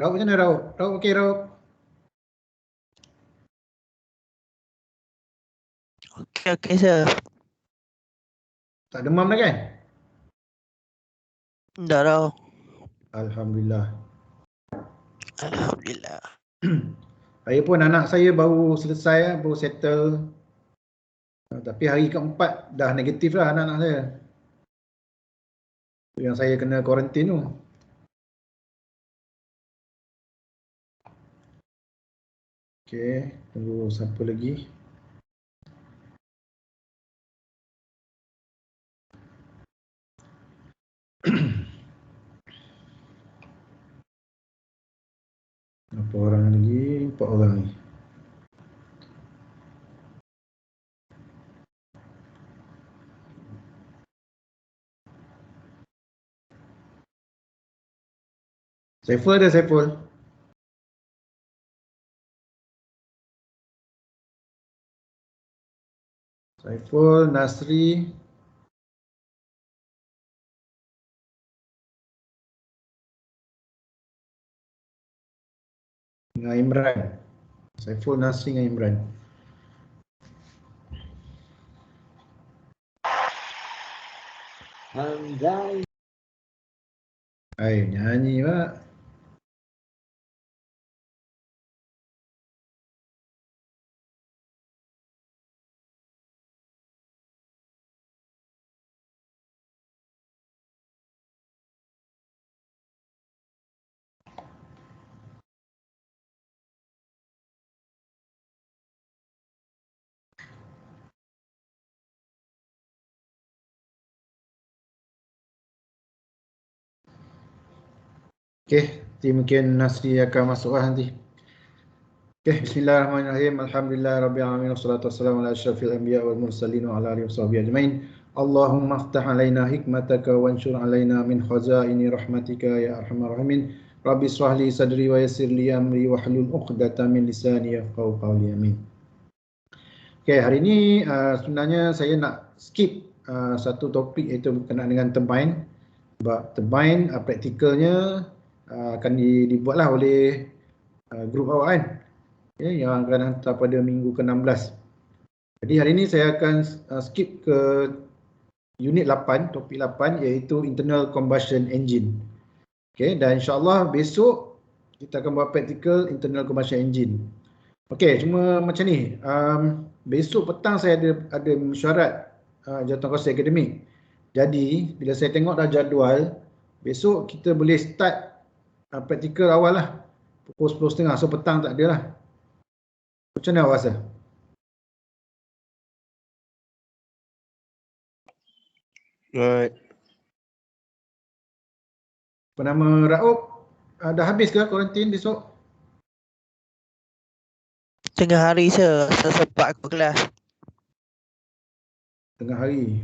Raup macam mana Raup? Raup okey Raup? Okey sir. Tak demam dah kan? Dah tau. Alhamdulillah. Alhamdulillah. Saya pun anak saya baru selesai, baru settle. Tapi hari keempat dah negatif lah anak-anak saya. Yang saya kena kuarantin tu. Okey, tunggu siapa lagi. Berapa orang lagi? 4 orang ni. Saiful ada Saiful? Saiful, Nasri. Dengan Imran. Saiful, Nasri dengan Imran. Handai. Hai, nyanyi pak. Okey, mungkin Nasri akan masuk lah nanti. Okey, bismillahirrahmanirrahim. Alhamdulillah rabbil alamin wassalatu wassalamu ala asyrafil anbiya wal mursalin wa ala alihi washabihi ajmain. Allahumma aftah alaina hikmataka wanshur alaina min khazaini rahmatika ya arhamar rahimin. Rabbi israh li sadri wa yassir li amri wahlul 'uqdatam min lisani yafqahu qawli. Amin. Okey, hari ini sebenarnya saya nak skip satu topik iaitu berkenaan dengan turbine. Sebab turbine praktikalnya akan dibuatlah oleh grup awak kan, yang akan hantar pada minggu ke-16. Jadi hari ini saya akan skip ke unit 8, topik 8 iaitu internal combustion engine. Okey, dan insyaAllah besok kita akan buat practical internal combustion engine. Okey, cuma macam ni, besok petang saya ada mesyuarat jawatankuasa akademik. Jadi bila saya tengok dah jadual, besok kita boleh start praktikal awal lah, pukul 10.30. So petang tak ada lah. Macam mana awak rasa? Right. Apa nama Raub? Dah habis ke kuarantin besok? Tengah hari sir. Saya sempat ke kelas. Tengah hari.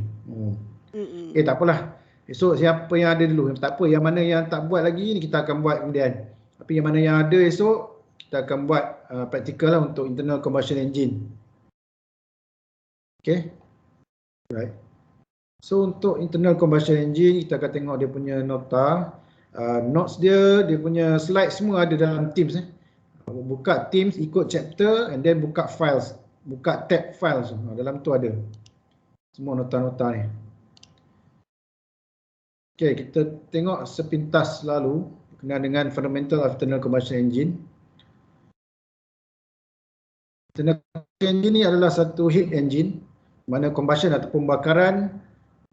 Tak apalah. Esok siapa yang ada dulu. Tak apa, yang mana yang tak buat lagi ni kita akan buat kemudian. Tapi yang mana yang ada esok, kita akan buat praktikal lah untuk internal combustion engine. Okay. Right. So untuk internal combustion engine, kita akan tengok dia punya nota. Notes dia punya slide semua ada dalam Teams. Buka Teams, ikut chapter and then buka files. Buka tab files. Dalam tu ada semua nota-nota ni. Okey, kita tengok sepintas lalu berkenaan dengan fundamental of internal combustion engine. Internal combustion engine ni adalah satu heat engine mana combustion ataupun pembakaran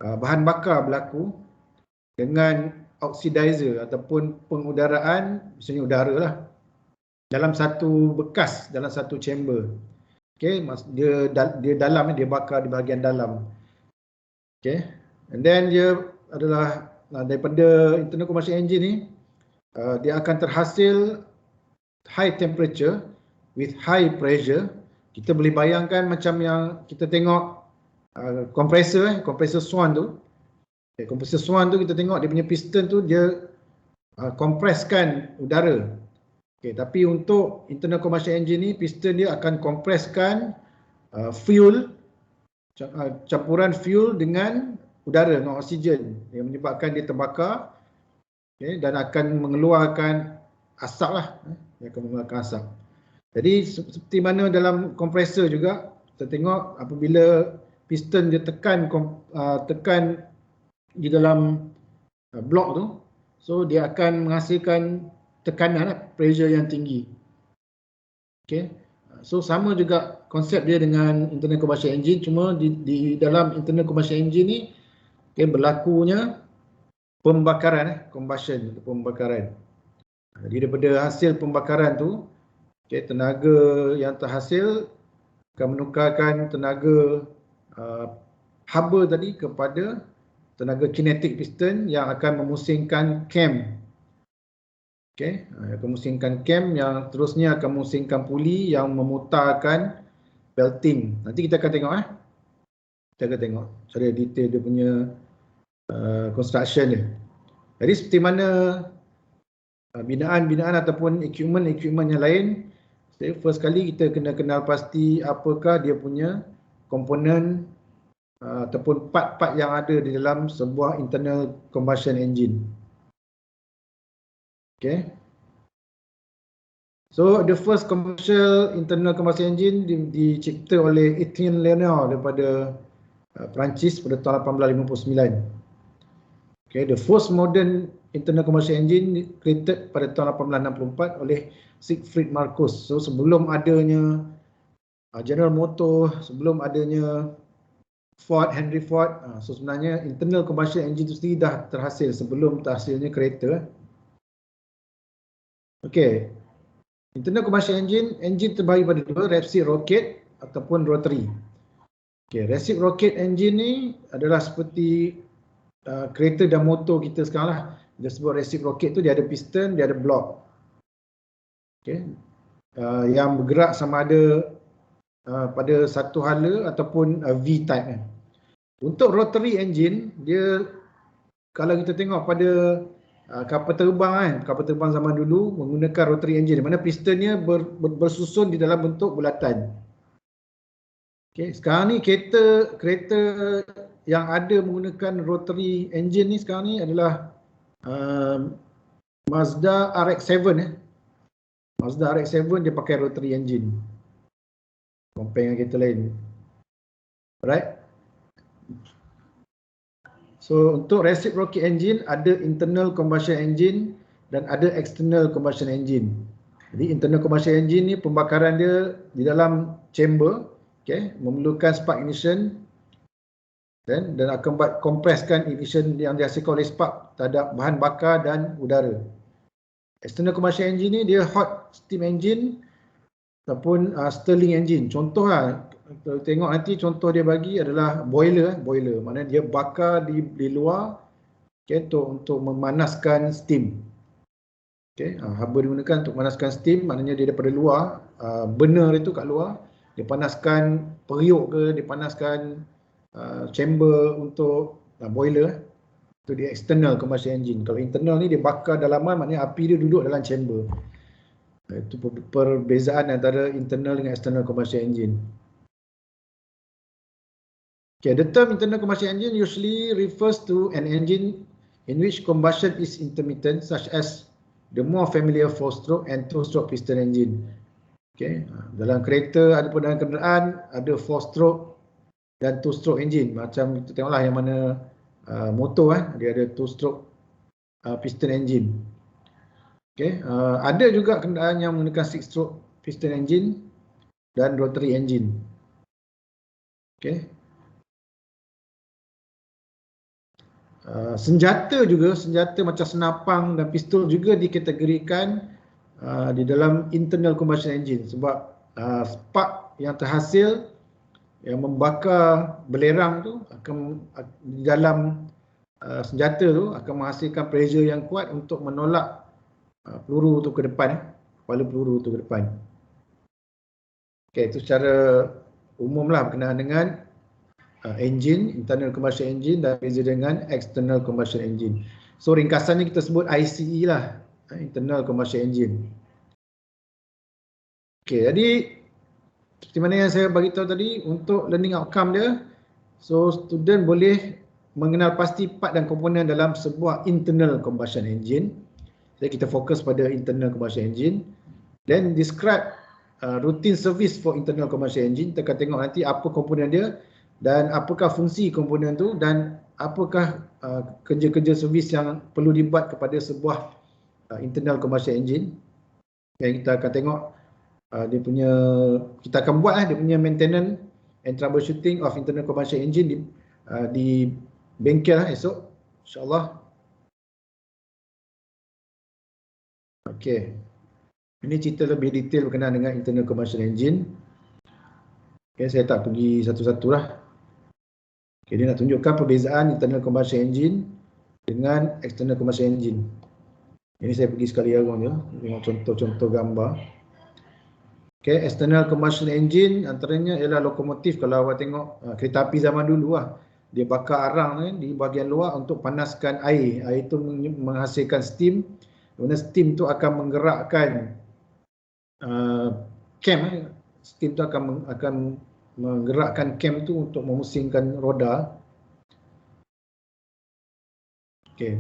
bahan bakar berlaku dengan oxidizer ataupun pengudaraan, misalnya udara lah, dalam satu bekas, dalam satu chamber. Okey, dia dalam, dia bakar di bahagian dalam. Okey, and then dia adalah daripada internal combustion engine ni, dia akan terhasil high temperature with high pressure. Kita boleh bayangkan macam yang kita tengok kompresor Swan tu. Kompresor Swan tu kita tengok dia punya piston tu dia kompreskan udara. Tapi untuk internal combustion engine ni, piston dia akan kompreskan fuel, campuran fuel dengan udara, dengan oksigen, yang menyebabkan dia terbakar, dan akan mengeluarkan asap lah, dia akan mengeluarkan asap. Jadi seperti mana dalam kompresor juga, kita tengok apabila piston dia tekan di dalam blok tu, so dia akan menghasilkan tekanan, pressure yang tinggi. Okay. So sama juga konsep dia dengan internal combustion engine, cuma di dalam internal combustion engine ni berlakunya pembakaran, combustion, pembakaran. Jadi daripada hasil pembakaran tu, tenaga yang terhasil akan menukarkan tenaga haba tadi kepada tenaga kinetik piston yang akan memusingkan cam. Akan memusingkan cam yang terusnya akan memusingkan puli yang memutarkan belting. Nanti kita akan tengok kita akan tengok cara detail dia punya construction dia. Jadi seperti mana binaan-binaan ataupun equipment yang lain, first kali kita kena kenal pasti apakah dia punya komponen ataupun part-part yang ada di dalam sebuah internal combustion engine. Okay. So the first commercial internal combustion engine dicipta oleh Etienne Lenoir daripada Perancis pada tahun 1859. Okay, the first modern internal combustion engine created pada tahun 1864 oleh Siegfried Marcus. So sebelum adanya General Motors, sebelum adanya Henry Ford, so sebenarnya internal combustion engine itu sendiri dah terhasil sebelum terhasilnya kereta. Okay, internal combustion engine terbahagi pada dua, reciprocating ataupun rotary. Okay, reciprocating engine ni adalah seperti kereta dan motor kita sekarang lah. Dia sebut reciprocate tu, dia ada piston, dia ada block. Okay, yang bergerak sama ada pada satu hala ataupun V-type kan. Untuk rotary engine, dia kalau kita tengok pada kapal terbang zaman dulu menggunakan rotary engine, di mana pistonnya bersusun di dalam bentuk bulatan. Okay, sekarang ni kereta yang ada menggunakan rotary engine ni sekarang ni adalah Mazda RX-7 Mazda RX-7 dia pakai rotary engine. Compare dengan kereta lain. Alright. So untuk reciprocating engine ada internal combustion engine dan ada external combustion engine. Jadi internal combustion engine ni pembakaran dia di dalam chamber, memerlukan spark ignition dan akan kompreskan ignition yang dihasilkan oleh spark terhadap bahan bakar dan udara. External combustion engine ni dia hot steam engine ataupun Stirling engine. Contoh kalau tengok nanti contoh dia bagi adalah boiler. Maknanya dia bakar di luar untuk memanaskan steam. Haba digunakan untuk memanaskan steam, maknanya dia daripada luar, burner itu kat luar, dia panaskan periuk ke, dia panaskan chamber untuk boiler. Itu dia external combustion engine. Kalau internal ni dia bakar dalaman, maknanya api dia duduk dalam chamber. Itu perbezaan antara internal dengan external combustion engine. Okay, the term internal combustion engine usually refers to an engine in which combustion is intermittent, such as the more familiar 4-stroke and 2-stroke piston engine. Okay, dalam kereta ataupun dalam kenderaan ada 4-stroke dan 2-stroke engine. Macam kita tengoklah yang mana motor dia ada 2-stroke piston engine. Okay, ada juga kenderaan yang menggunakan 6-stroke piston engine dan rotary engine. Okay. Senjata macam senapang dan pistol juga dikategorikan di dalam internal combustion engine sebab spark yang terhasil yang membakar belerang tu akan di dalam senjata tu akan menghasilkan pressure yang kuat untuk menolak peluru tu ke depan, kepala peluru tu ke depan. Okay, itu secara umum lah berkenaan dengan engine, internal combustion engine dan beza dengan external combustion engine. So ringkasannya kita sebut ICE lah, internal combustion engine. Okay, jadi seperti mana yang saya bagi tahu tadi, untuk learning outcome dia, so student boleh mengenal pasti part dan komponen dalam sebuah internal combustion engine. Jadi kita fokus pada internal combustion engine. Then describe routine service for internal combustion engine. Kita akan tengok nanti apa komponen dia dan apakah fungsi komponen tu dan apakah kerja-kerja servis yang perlu dibuat kepada sebuah internal combustion engine. Yang kita akan tengok dia punya, kita akan buat dia punya maintenance and troubleshooting of internal combustion engine di bengkel esok, insyaAllah. Okey, ini cerita lebih detail berkenaan dengan internal combustion engine. Okay, saya tak pergi satu-satu lah. Okay, dia nak tunjukkan perbezaan internal combustion engine dengan external combustion engine. Ini saya pergi sekali arung je, tengok contoh-contoh gambar. Okay, external combustion engine antaranya ialah lokomotif. Kalau awak tengok kereta api zaman dulu lah, dia bakar arang di bahagian luar untuk panaskan air. Air itu menghasilkan steam. Kemudian steam tu akan menggerakkan cam. Steam tu akan menggerakkan cam tu untuk memusingkan roda. Okay.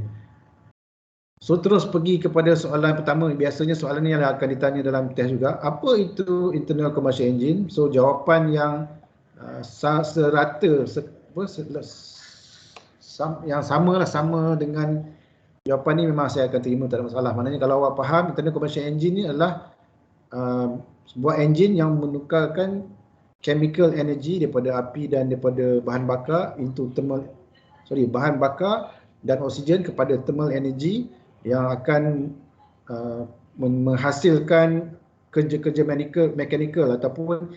So terus pergi kepada soalan pertama. Biasanya soalan ni akan ditanya dalam test juga. Apa itu internal combustion engine? So jawapan yang serata, yang sama dengan jawapan ni memang saya akan terima, tak ada masalah. Maknanya kalau awak faham, internal combustion engine ni adalah sebuah enjin yang menukarkan chemical energy daripada api dan daripada bahan bakar into bahan bakar dan oksigen kepada thermal energy yang akan menghasilkan kerja-kerja mechanical ataupun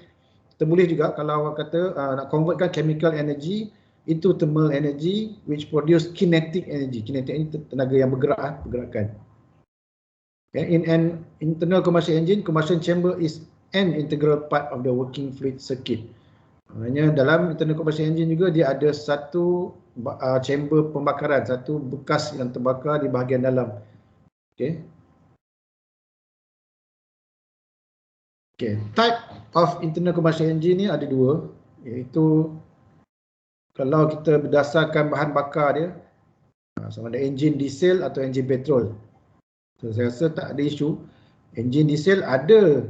kita boleh juga kalau awak kata nak convertkan chemical energy into thermal energy which produce kinetic energy. Kinetic ini tenaga yang bergerak, pergerakan. Okay. In an internal combustion engine, combustion chamber is an integral part of the working fluid circuit. Maknanya dalam internal combustion engine juga dia ada satu chamber pembakaran, satu bekas yang terbakar di bahagian dalam. Okay. Okay. Type of internal combustion engine ni ada dua, iaitu kalau kita berdasarkan bahan bakar dia, sama ada enjin diesel atau enjin petrol. So, saya rasa tak ada isu. Enjin diesel ada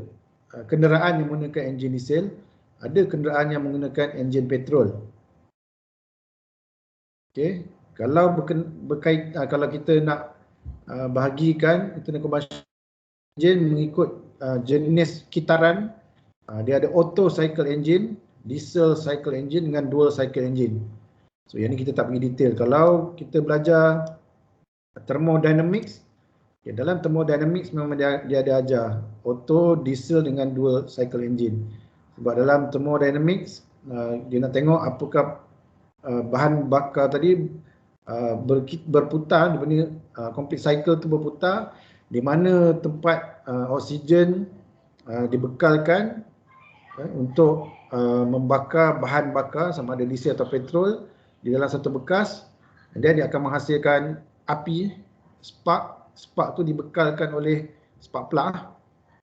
kenderaan yang menggunakan enjin diesel, ada kenderaan yang menggunakan enjin petrol. Okey, kalau kalau kita nak bahagikan internal combustion engine mengikut jenis kitaran, dia ada auto cycle engine, diesel cycle engine dengan dual cycle engine. So yang ni kita tak pergi detail. Kalau kita belajar thermodynamics, dalam thermodynamics memang dia ada ajar auto, diesel dengan dual cycle engine. Sebab dalam thermodynamics dia nak tengok apakah bahan bakar tadi berputar, di mana complete cycle tu berputar, di mana tempat oksigen dibekalkan untuk membakar bahan bakar sama ada diesel atau petrol di dalam satu bekas, dan dia akan menghasilkan api, spark. Spark tu dibekalkan oleh spark plug,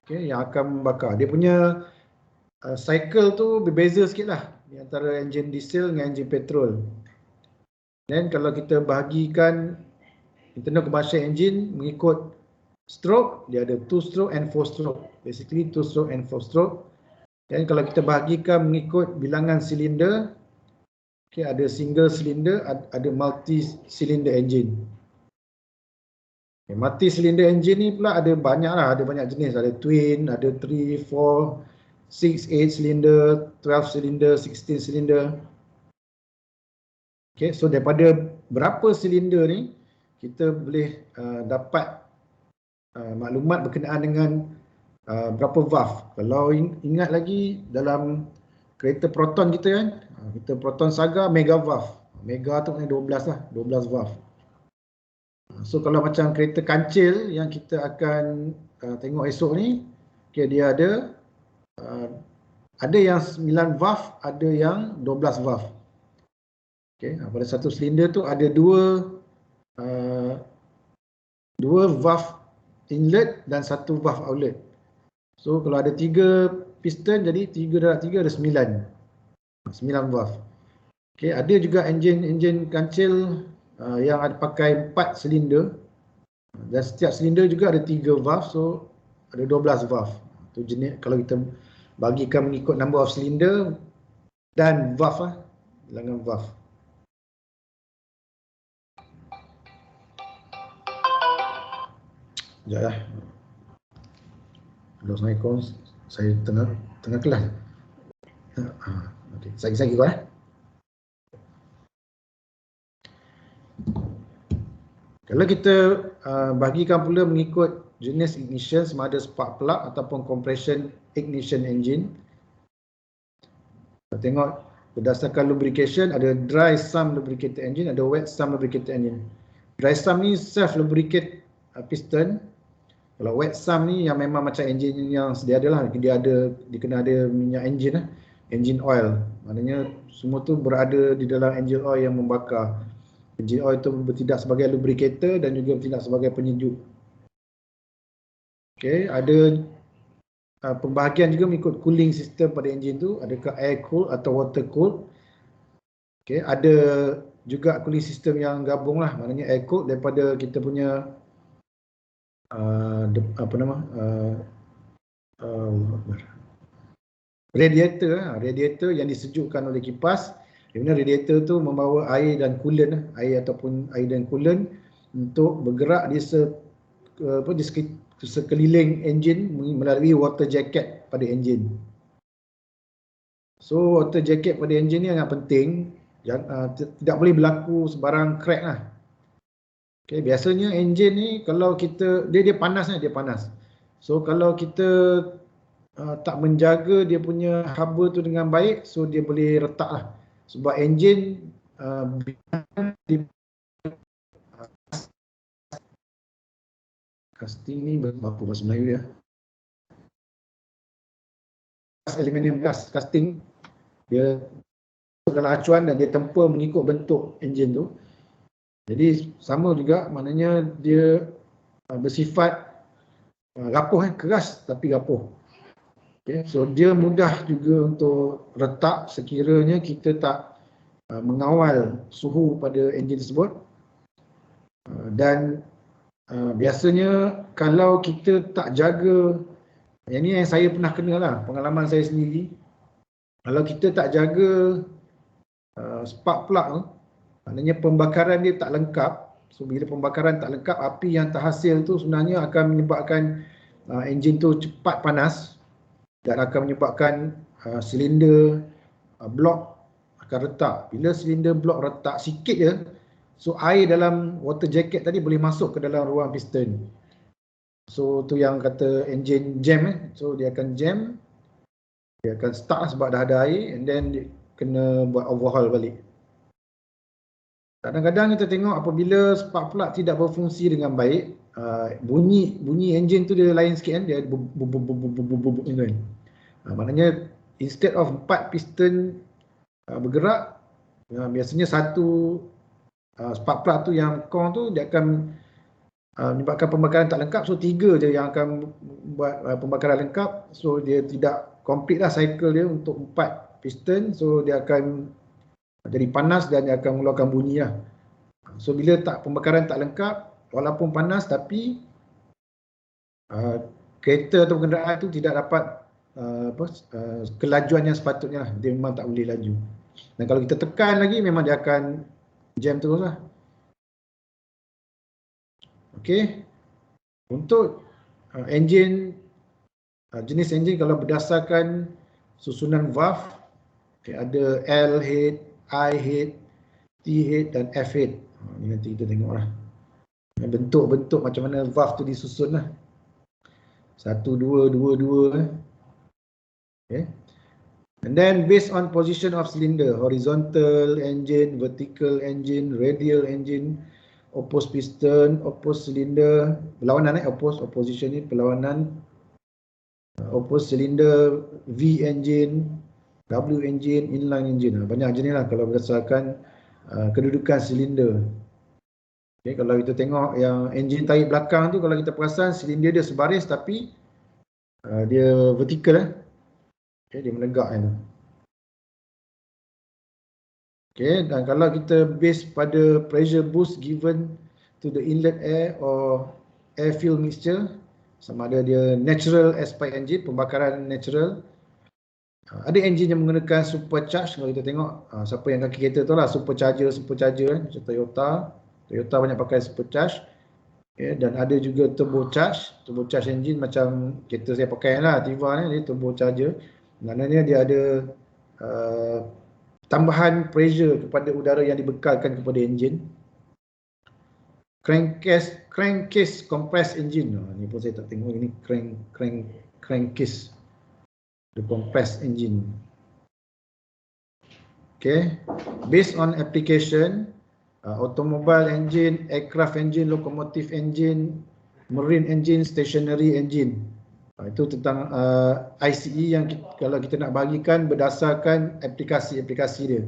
okay, yang akan membakar. Dia punya cycle tu berbeza sikit lah di antara enjin diesel dengan enjin petrol. Dan kalau kita bahagikan internal combustion engine mengikut stroke, dia ada 2 stroke and 4 stroke. Basically 2 stroke and 4 stroke. Dan kalau kita bahagikan mengikut bilangan silinder, okay, ada single cylinder, ada multi cylinder engine. Okay, multi cylinder engine ni pula ada banyak lah, ada banyak jenis. Ada twin, ada 3, 4, 6, 8 cylinder, 12 cylinder, 16 cylinder. Okay, so daripada berapa silinder ni, kita boleh dapat maklumat berkenaan dengan berapa valve. Kalau ingat lagi dalam kereta proton kita kan, kita proton saga mega valve. Mega tu maknanya 12 lah, 12 valve. So kalau macam kereta kancil yang kita akan tengok esok ni, okay, dia ada yang 9 valve, ada yang 12 valve. Okay, pada satu silinder tu ada dua valve inlet dan satu valve outlet. So kalau ada 3 piston, jadi 3 darab 3 ada 9 valve. Okay, ada juga enjin kancil yang ada pakai 4 silinder. Dan setiap silinder juga ada 3 valve, so ada 12 valve. Itu jenis kalau kita bagikan mengikut number of cylinder dan valve lah, bilangan valve. Sekejap lah. Assalamualaikum. Saya tengah kelas. Okay. Saya kau eh. Kalau kita bagikan pula mengikut jenis ignition, sama ada spark plug ataupun compression ignition engine. Kita tengok berdasarkan lubrication, ada dry sump lubricated engine, ada wet sump lubricated engine. Dry sump ni self lubricate piston. Kalau wet sump ni yang memang macam engine yang sedia ada lah, dia kena ada minyak engine lah, engine oil. Maknanya semua tu berada di dalam engine oil yang membakar. Engine oil itu bertindak sebagai lubricator dan juga bertindak sebagai penyejuk. Okey, ada pembahagian juga mengikut cooling system pada enjin tu, adakah air cool atau water cool. Okey, ada juga cooling system yang gabung lah, maknanya air cool daripada kita punya radiator yang disejukkan oleh kipas. Di mana radiator tu membawa air dan coolant, air dan coolant untuk bergerak di sekeliling enjin melalui water jacket pada enjin. So water jacket pada enjin ni sangat penting. Tidak boleh berlaku sebarang crack lah. Okay, biasanya enjin ni kalau kita dia panas lah, dia panas. So kalau kita tak menjaga dia punya haba tu dengan baik, so dia boleh retak lah. Sebab enjin casting ni apa bahasa Melayu dia? Aluminium gas casting, dia dalam acuan dan dia tempur mengikut bentuk enjin tu. Jadi sama juga, maknanya dia bersifat rapuh, keras tapi rapuh. Okay, so dia mudah juga untuk retak sekiranya kita tak mengawal suhu pada enjin tersebut. Dan biasanya kalau kita tak jaga, yang ni yang saya pernah kena lah, pengalaman saya sendiri. Kalau kita tak jaga spark plug tu, maknanya pembakaran dia tak lengkap. So bila pembakaran tak lengkap, api yang terhasil tu sebenarnya akan menyebabkan enjin tu cepat panas dan akan menyebabkan silinder blok akan retak. Bila silinder blok retak sikit je, so air dalam water jacket tadi boleh masuk ke dalam ruang piston. So tu yang kata enjin jam so dia akan jam, dia akan stuck sebab dah ada air, and then dia kena buat overhaul balik. Kadang-kadang kita tengok apabila spark plug tidak berfungsi dengan baik, bunyi enjin tu dia lain sikit kan, dia bub kan. Maknanya instead of 4 piston bergerak, biasanya satu spark plug tu yang core tu dia akan menyebabkan pembakaran tak lengkap, so 3 je yang akan buat pembakaran lengkap. So dia tidak complete lah cycle dia untuk 4 piston, so dia akan jadi panas dan dia akan mengeluarkan bunyi lah. So bila pembakaran tak lengkap, walaupun panas tapi kereta atau kenderaan tu tidak dapat kelajuan yang sepatutnya lah. Dia memang tak boleh laju. Dan kalau kita tekan lagi, memang dia akan jam terus lah. Okey. Untuk jenis enjin kalau berdasarkan susunan valve, ada L head, I head, T head dan F head. Ini nanti kita tengok lah. Bentuk-bentuk macam mana valve tu disusun lah. 1, 2, 2, 2. Okay. And then based on position of cylinder, horizontal engine, vertical engine, radial engine, opposed piston, opposed cylinder, perlawanan opposition ni perlawanan, opposed cylinder, V engine, W engine, inline engine. Banyak jenis lah kalau berdasarkan kedudukan silinder. Okay, kalau kita tengok yang enjin tarik belakang tu, kalau kita perasan silinder dia sebaris tapi dia vertikal okay, dia menegak tu. Okay, dan kalau kita base pada pressure boost given to the inlet air or air fuel mixture, sama ada dia natural aspect engine, pembakaran natural. Ada enjin yang menggunakan supercharge. Kalau kita tengok siapa yang kaki kereta tu lah, supercharger kan, macam Toyota banyak pakai supercharge. Dan ada juga turbocharge engine macam kereta saya pakai lah, Tiva ni, dia turbocharger. Maknanya dia ada tambahan pressure kepada udara yang dibekalkan kepada enjin. Crankcase compressed engine. Ni pun saya tak tengok, ini crankcase the compressed engine. Okay, based on application, automobile engine, aircraft engine, locomotive engine, marine engine, stationary engine. Itu tentang ICE yang kalau kita nak bagikan berdasarkan aplikasi-aplikasi dia.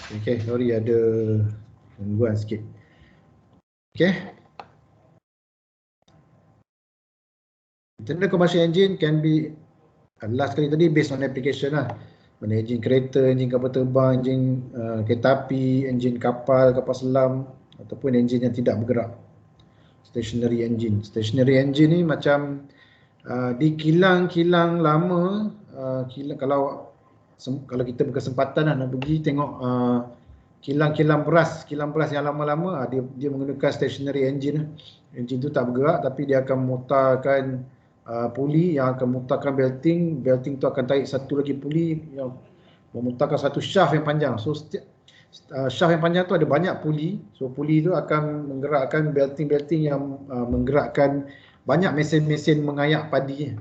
Okay, sorry ada gangguan sikit. Okay. Internal combustion engine can be, last kali tadi based on application lah. Mana enjin kereta, enjin kapal terbang, enjin kereta api, enjin kapal selam, ataupun enjin yang tidak bergerak. Stationary engine. Stationary engine ni macam di kilang-kilang lama, kalau kita berkesempatan nak pergi tengok kilang beras yang lama-lama, dia menggunakan stationary engine. Engine tu tak bergerak, tapi dia akan memutarkan puli yang akan memutarkan belting tu akan tarik satu lagi puli yang memutarkan satu shaft yang panjang. So shaft yang panjang tu ada banyak puli, so puli tu akan menggerakkan belting yang menggerakkan banyak mesin-mesin mengayak padi.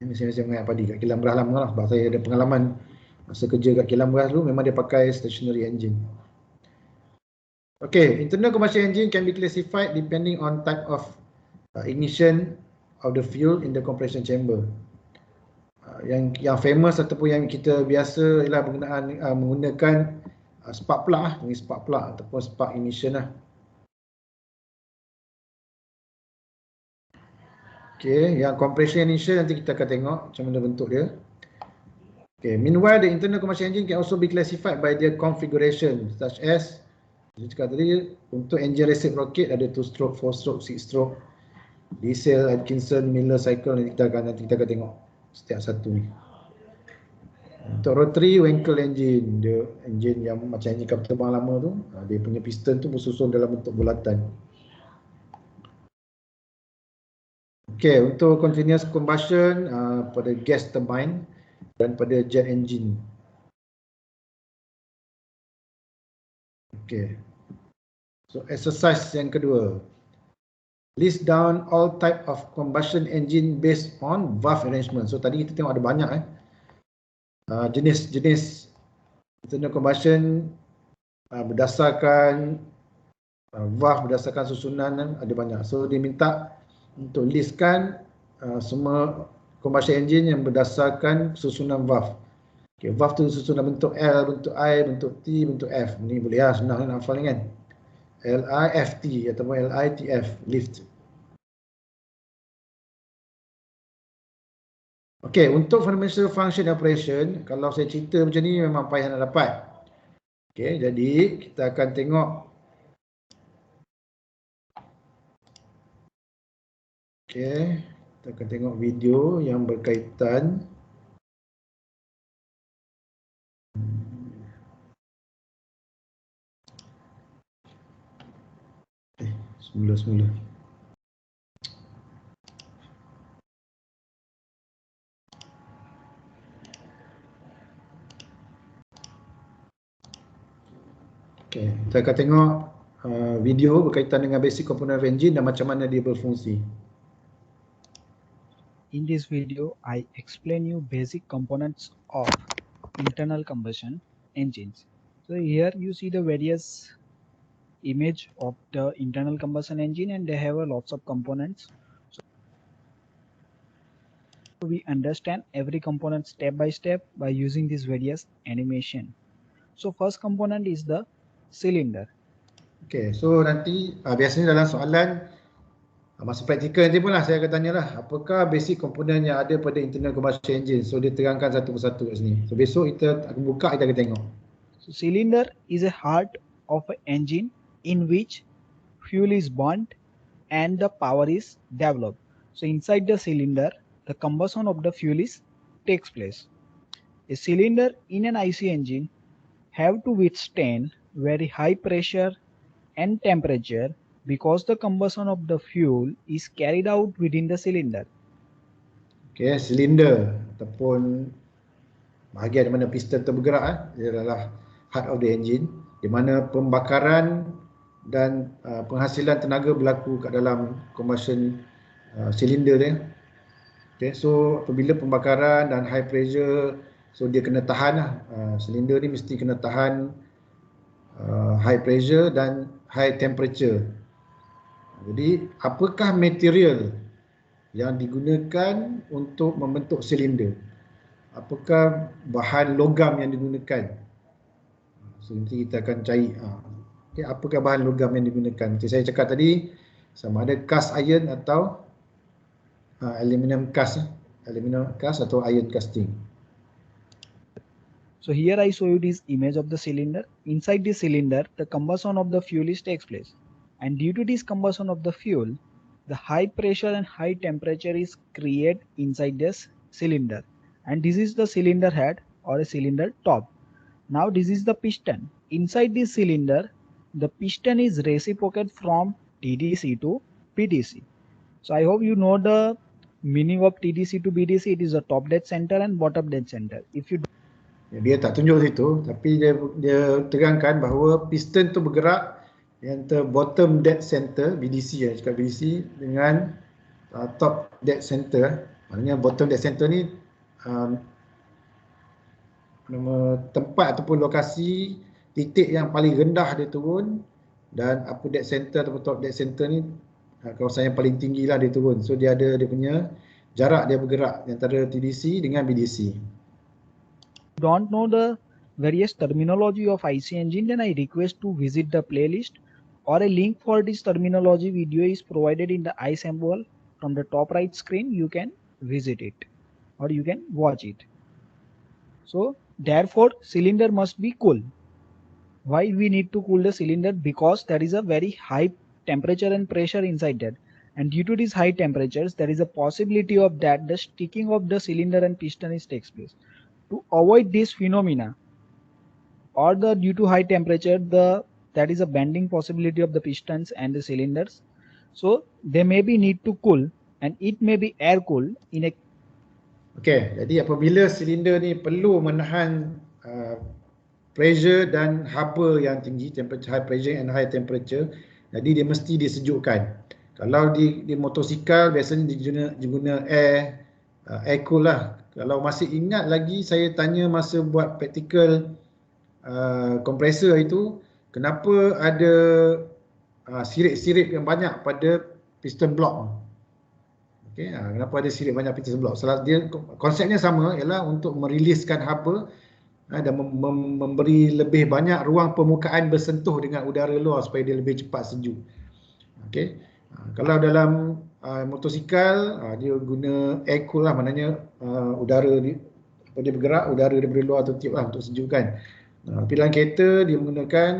Mesin-mesin mengayak padi kat kilang beras lama lah, sebab saya ada pengalaman masa kerja kat kilang beras dulu, memang dia pakai stationary engine. Okay, internal combustion engine can be classified depending on type of ignition of the fuel in the compression chamber. Yang famous ataupun yang kita biasa ialah menggunakan spark plug ataupun spark ignition lah. Okay, yang compression ignition nanti kita akan tengok macam mana bentuk dia. Okay, meanwhile the internal combustion engine can also be classified by their configuration, such as saya cakap tadi, untuk engine reciprocate ada 2 stroke, 4 stroke, 6 stroke, diesel, Atkinson, Miller cycle, nanti kita akan tengok setiap satu ni. Untuk rotary Wankel engine, dia engine yang macam engine kapal terbang lama tu, dia punya piston tu bersusun dalam bentuk bulatan. Okay, untuk continuous combustion pada gas turbine dan pada jet engine. Okay. So exercise yang kedua. List down all type of combustion engine based on valve arrangement. So tadi kita tengok ada banyak jenis-jenis internal combustion berdasarkan valve, berdasarkan susunan ada banyak. So dia minta untuk listkan semua combustion engine yang berdasarkan susunan valve. Okay, valve tu susunan bentuk L, bentuk I, bentuk T, bentuk F. Ni boleh lah senang nak hafal ni kan. LIFT ataupun LITF, lift. Okey, untuk fundamental function operation, kalau saya cerita macam ni memang payah nak dapat. Okey, jadi kita akan tengok kita akan tengok video yang berkaitan semula-semula. Okay, kita akan tengok video berkaitan dengan basic component of engine dan macam mana dia berfungsi. In this video, I explain you basic components of internal combustion engines. So here you see the various image of the internal combustion engine, and they have a lots of components. So we understand every component step by step by using this various animation. So first component is the cylinder. Okay, so nanti biasanya dalam soalan masa praktikal nanti pun lah saya akan tanyalah apakah basic komponen yang ada pada internal combustion engine. So dia terangkan satu persatu kat sini. So besok kita akan buka, kita akan tengok. So cylinder is a heart of an engine in which fuel is burnt and the power is developed. So inside the cylinder, the combustion of the fuel takes place. A cylinder in an IC engine have to withstand very high pressure and temperature because the combustion of the fuel is carried out within the cylinder. Okay, silinder ataupun bahagian mana piston tu bergerak dia adalah heart of the engine, di mana pembakaran dan penghasilan tenaga berlaku kat dalam combustion silinder dia. Okay, so apabila pembakaran dan high pressure, so dia kena tahan lah. Silinder ni mesti kena tahan high pressure dan high temperature. Jadi apakah material yang digunakan untuk membentuk silinder? Apakah bahan logam yang digunakan? So nanti kita akan cari okay, apakah bahan logam yang digunakan. Macam saya cakap tadi, sama ada cast iron atau aluminium cast atau iron casting. So here I show you this image of the cylinder. Inside the cylinder, the combustion of the fuel takes place. And due to this combustion of the fuel, the high pressure and high temperature is created inside this cylinder. And this is the cylinder head or a cylinder top. Now this is the piston. Inside this cylinder, the piston is reciprocate from TDC to BDC. So I hope you know the meaning of TDC to BDC. It is a top dead center and bottom dead center. If you Dia tak tunjuk situ, tapi dia terangkan bahawa piston tu bergerak antara bottom dead center BDC, cakap BDC, dengan top dead center. Maknanya bottom dead center ni nama tempat ataupun lokasi titik yang paling rendah dia turun, dan upper dead center ataupun top dead center ni kawasan yang paling tinggi lah dia turun. So dia ada dia punya jarak dia bergerak antara TDC dengan BDC. don't know the various terminology of IC engine, then I request to visit the playlist, or a link for this terminology video is provided in the I symbol from the top right screen. You can visit it or you can watch it. So therefore cylinder must be cool. Why we need to cool the cylinder? Because there is a very high temperature and pressure inside that, and due to these high temperatures there is a possibility of that the sticking of the cylinder and piston takes place. To avoid this phenomena, or the due to high temperature that is a bending possibility of the pistons and the cylinders, so they may be need to cool, and it may be air cooled in a. Okey, jadi apabila silinder ni perlu menahan pressure dan haba yang tinggi, temperature, high pressure and high temperature. Jadi dia mesti disejukkan. Kalau di motosikal biasanya diguna air cool lah. Kalau masih ingat lagi saya tanya masa buat practical kompresor itu, kenapa ada sirip-sirip yang banyak pada piston block. Okey, kenapa ada sirip banyak piston block? Dia konsepnya sama, ialah untuk meriliskan haba dan memberi lebih banyak ruang permukaan bersentuh dengan udara luar supaya dia lebih cepat sejuk. Okey. Kalau dalam motosikal dia guna air cool lah, maknanya udara dia bergerak, udara daripada luar tu tiup lah untuk sejukkan. Tapi dalam kereta dia menggunakan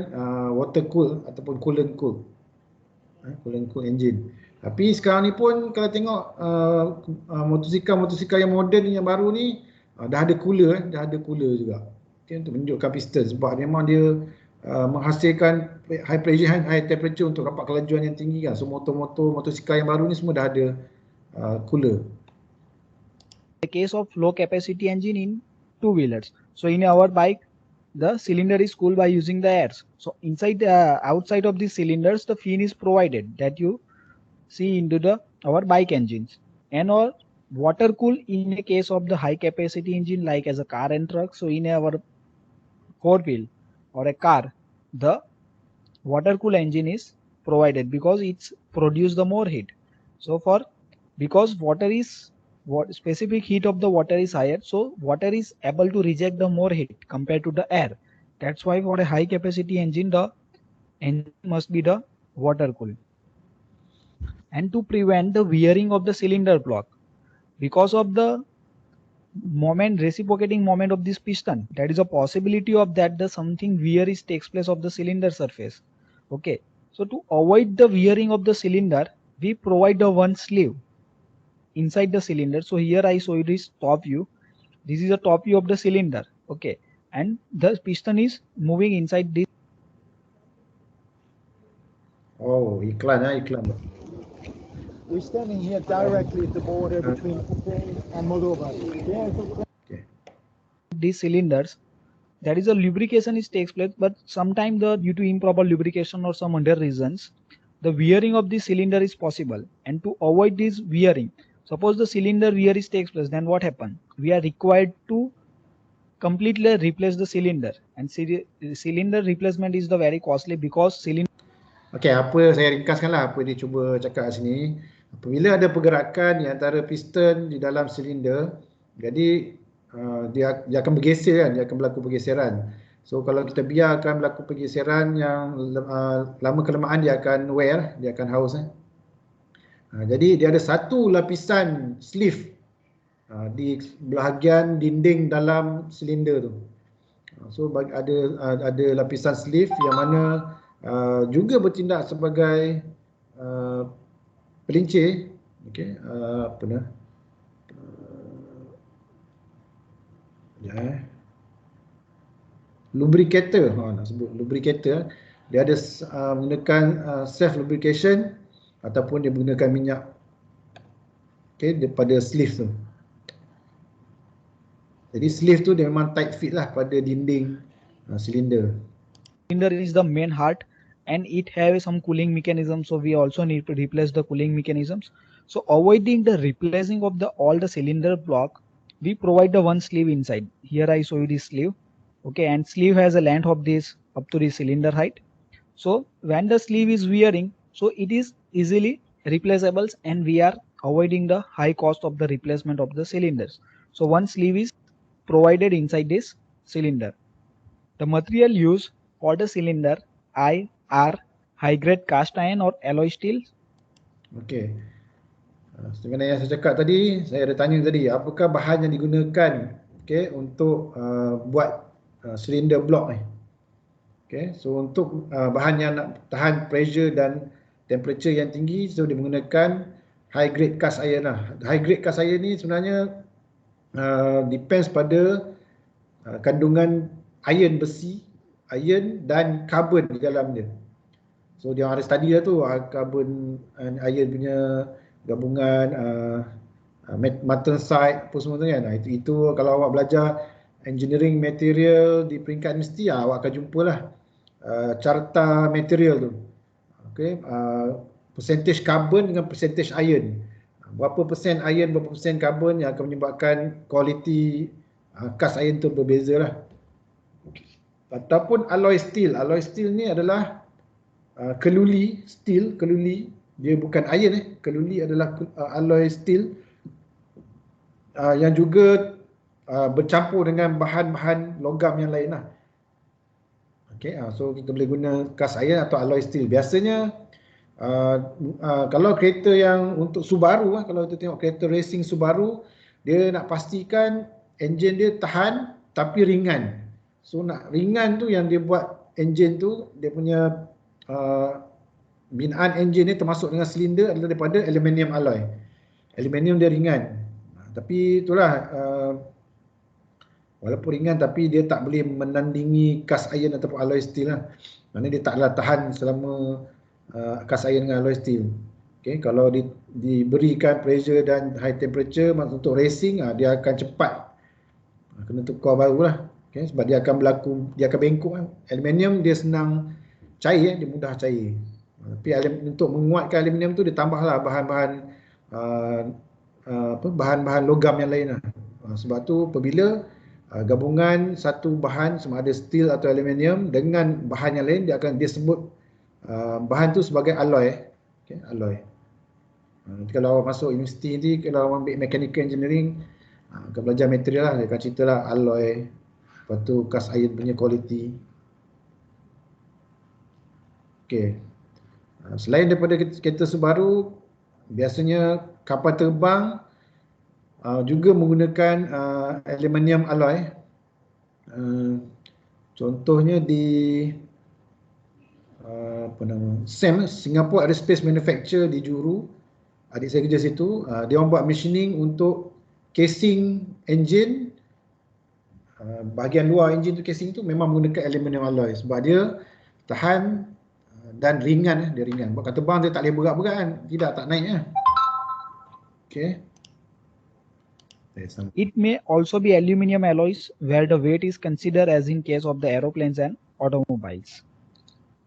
water cool ataupun coolant cool. Coolant cool engine. Tapi sekarang ni pun kalau tengok motosikal yang moden yang baru ni dah ada cooler juga. Okay, untuk menunjukkan piston sebab memang dia menghasilkan high pressure and high temperature untuk dapat kelajuan yang tinggi kan. So motosikal yang baru ni semua dah ada cooler. The case of low capacity engine in two-wheelers. So in our bike, the cylinder is cooled by using the airs. So outside of these cylinders, the fan is provided that you see into our bike engines, and or water cool in a case of the high capacity engine like as a car and truck. So in our four-wheel or a car, the water cool engine is provided because it's produce the more heat. So because water is specific heat of the water is higher, so water is able to reject the more heat compared to the air. That's why for a high capacity engine, the engine must be the water cool. And to prevent the wearing of the cylinder block, because of the reciprocating moment of this piston, there is a possibility of that something wear takes place of the cylinder surface. Okay, so to avoid the wearing of the cylinder, we provide the one sleeve inside the cylinder. So here I show you this top view. This is a top view of the cylinder. Okay, and the piston is moving inside this. Oh, iklan. We're standing here directly at the border between Ukraine and Moldova. Okay. These cylinders, there is a lubrication takes place, but sometimes due to improper lubrication or some other reasons, the wearing of the cylinder is possible. And to avoid this wearing, suppose the cylinder wear takes place, then what happens? We are required to completely replace the cylinder, and cylinder replacement is the very costly because cylinder. Okey, apa saya ringkaskanlah apa dia cuba cakap sini. Apabila ada pergerakan di antara piston di dalam silinder, jadi dia akan bergeser kan, dia akan berlaku pergeseran. So kalau kita biarkan berlaku pergeseran yang lama kelamaan dia akan wear, dia akan haus. Jadi dia ada satu lapisan sleeve di bahagian dinding dalam silinder tu. So ada lapisan sleeve yang mana juga bertindak sebagai pelincir, okey, lubricator, nak sebut lubricator. Dia ada menggunakan self lubrication ataupun dia menggunakan minyak, okey, daripada sleeve tu. Jadi sleeve tu dia memang tight fit lah pada dinding silinder. Cylinder is the main heart and it has some cooling mechanism, so we also need to replace the cooling mechanisms. So avoiding the replacing of all the cylinder block, we provide the one sleeve inside. Here I show you this sleeve. Okay, and sleeve has a length of this up to the cylinder height. So when the sleeve is wearing, so it is easily replaceable and we are avoiding the high cost of the replacement of the cylinders. So one sleeve is provided inside this cylinder. The material used for the cylinder are high grade cast iron or alloy steel. Okey. Sebenarnya yang saya cakap tadi, saya ada tanya tadi, apakah bahan yang digunakan, okey, untuk buat silinder block ni. Okey, so untuk bahan yang nak tahan pressure dan temperature yang tinggi, so dia menggunakan high grade cast iron lah. High grade cast iron ni sebenarnya depends pada kandungan iron besi, iron dan carbon di dalam dia. So dia ada study lah tu, carbon and iron punya gabungan, martensite apa semua tu kan. Itu kalau awak belajar engineering material di peringkat mesti awak akan jumpalah carta material tu. Okey, percentage carbon dengan percentage iron. Berapa persen iron, berapa persen carbon yang akan menyebabkan kualiti cast iron tu berbeza lah. Ataupun alloy steel. Alloy steel ni adalah keluli steel, keluli dia bukan iron keluli adalah alloy steel yang juga bercampur dengan bahan-bahan logam yang lain lah. Okay, so kita boleh guna cast iron atau alloy steel. Biasanya kalau kereta yang untuk Subaru, kalau kita tengok kereta racing Subaru, dia nak pastikan enjin dia tahan tapi ringan. So nak ringan tu yang dia buat enjin tu, dia punya binaan enjin ni termasuk dengan silinder adalah daripada aluminium alloy. Aluminium dia ringan. Tapi itulah walaupun ringan tapi dia tak boleh menandingi cast iron ataupun alloy steel lah. Maknanya dia taklah tahan selama cast iron dengan alloy steel. Okay, kalau diberikan pressure dan high temperature untuk racing, dia akan cepat kena tukar baru lah. Okay, sebab dia akan dia akan bengkok kan. Aluminium dia senang cair, dia mudah cair. Tapi untuk menguatkan aluminium tu dia tambahlah bahan-bahan bahan-bahan logam yang lain lah. Sebab tu apabila gabungan satu bahan sama ada steel atau aluminium dengan bahan yang lain, dia sebut bahan tu sebagai alloy. Okay, alloy. Nanti kalau awak masuk universiti ni, kalau awak ambil mechanical engineering, akan belajar material lah, dia akan cerita lah alloy, lepas tu cast iron punya quality. Okay. Selain daripada kereta Subaru, biasanya kapal terbang juga menggunakan aluminium alloy. Contohnya di SAM, Singapore Aerospace Manufacture di Juru, adik saya kerja situ. Dia orang buat machining untuk casing engine. Bahagian luar engine tu, casing tu memang menggunakan aluminium alloy sebab dia tahan dan ringan. Dia ringan. Buat kat terbang dia tak boleh berat-berat kan. Tidak, tak naik lah. Okay. It may also be aluminium alloys where the weight is considered as in case of the aeroplanes and automobiles.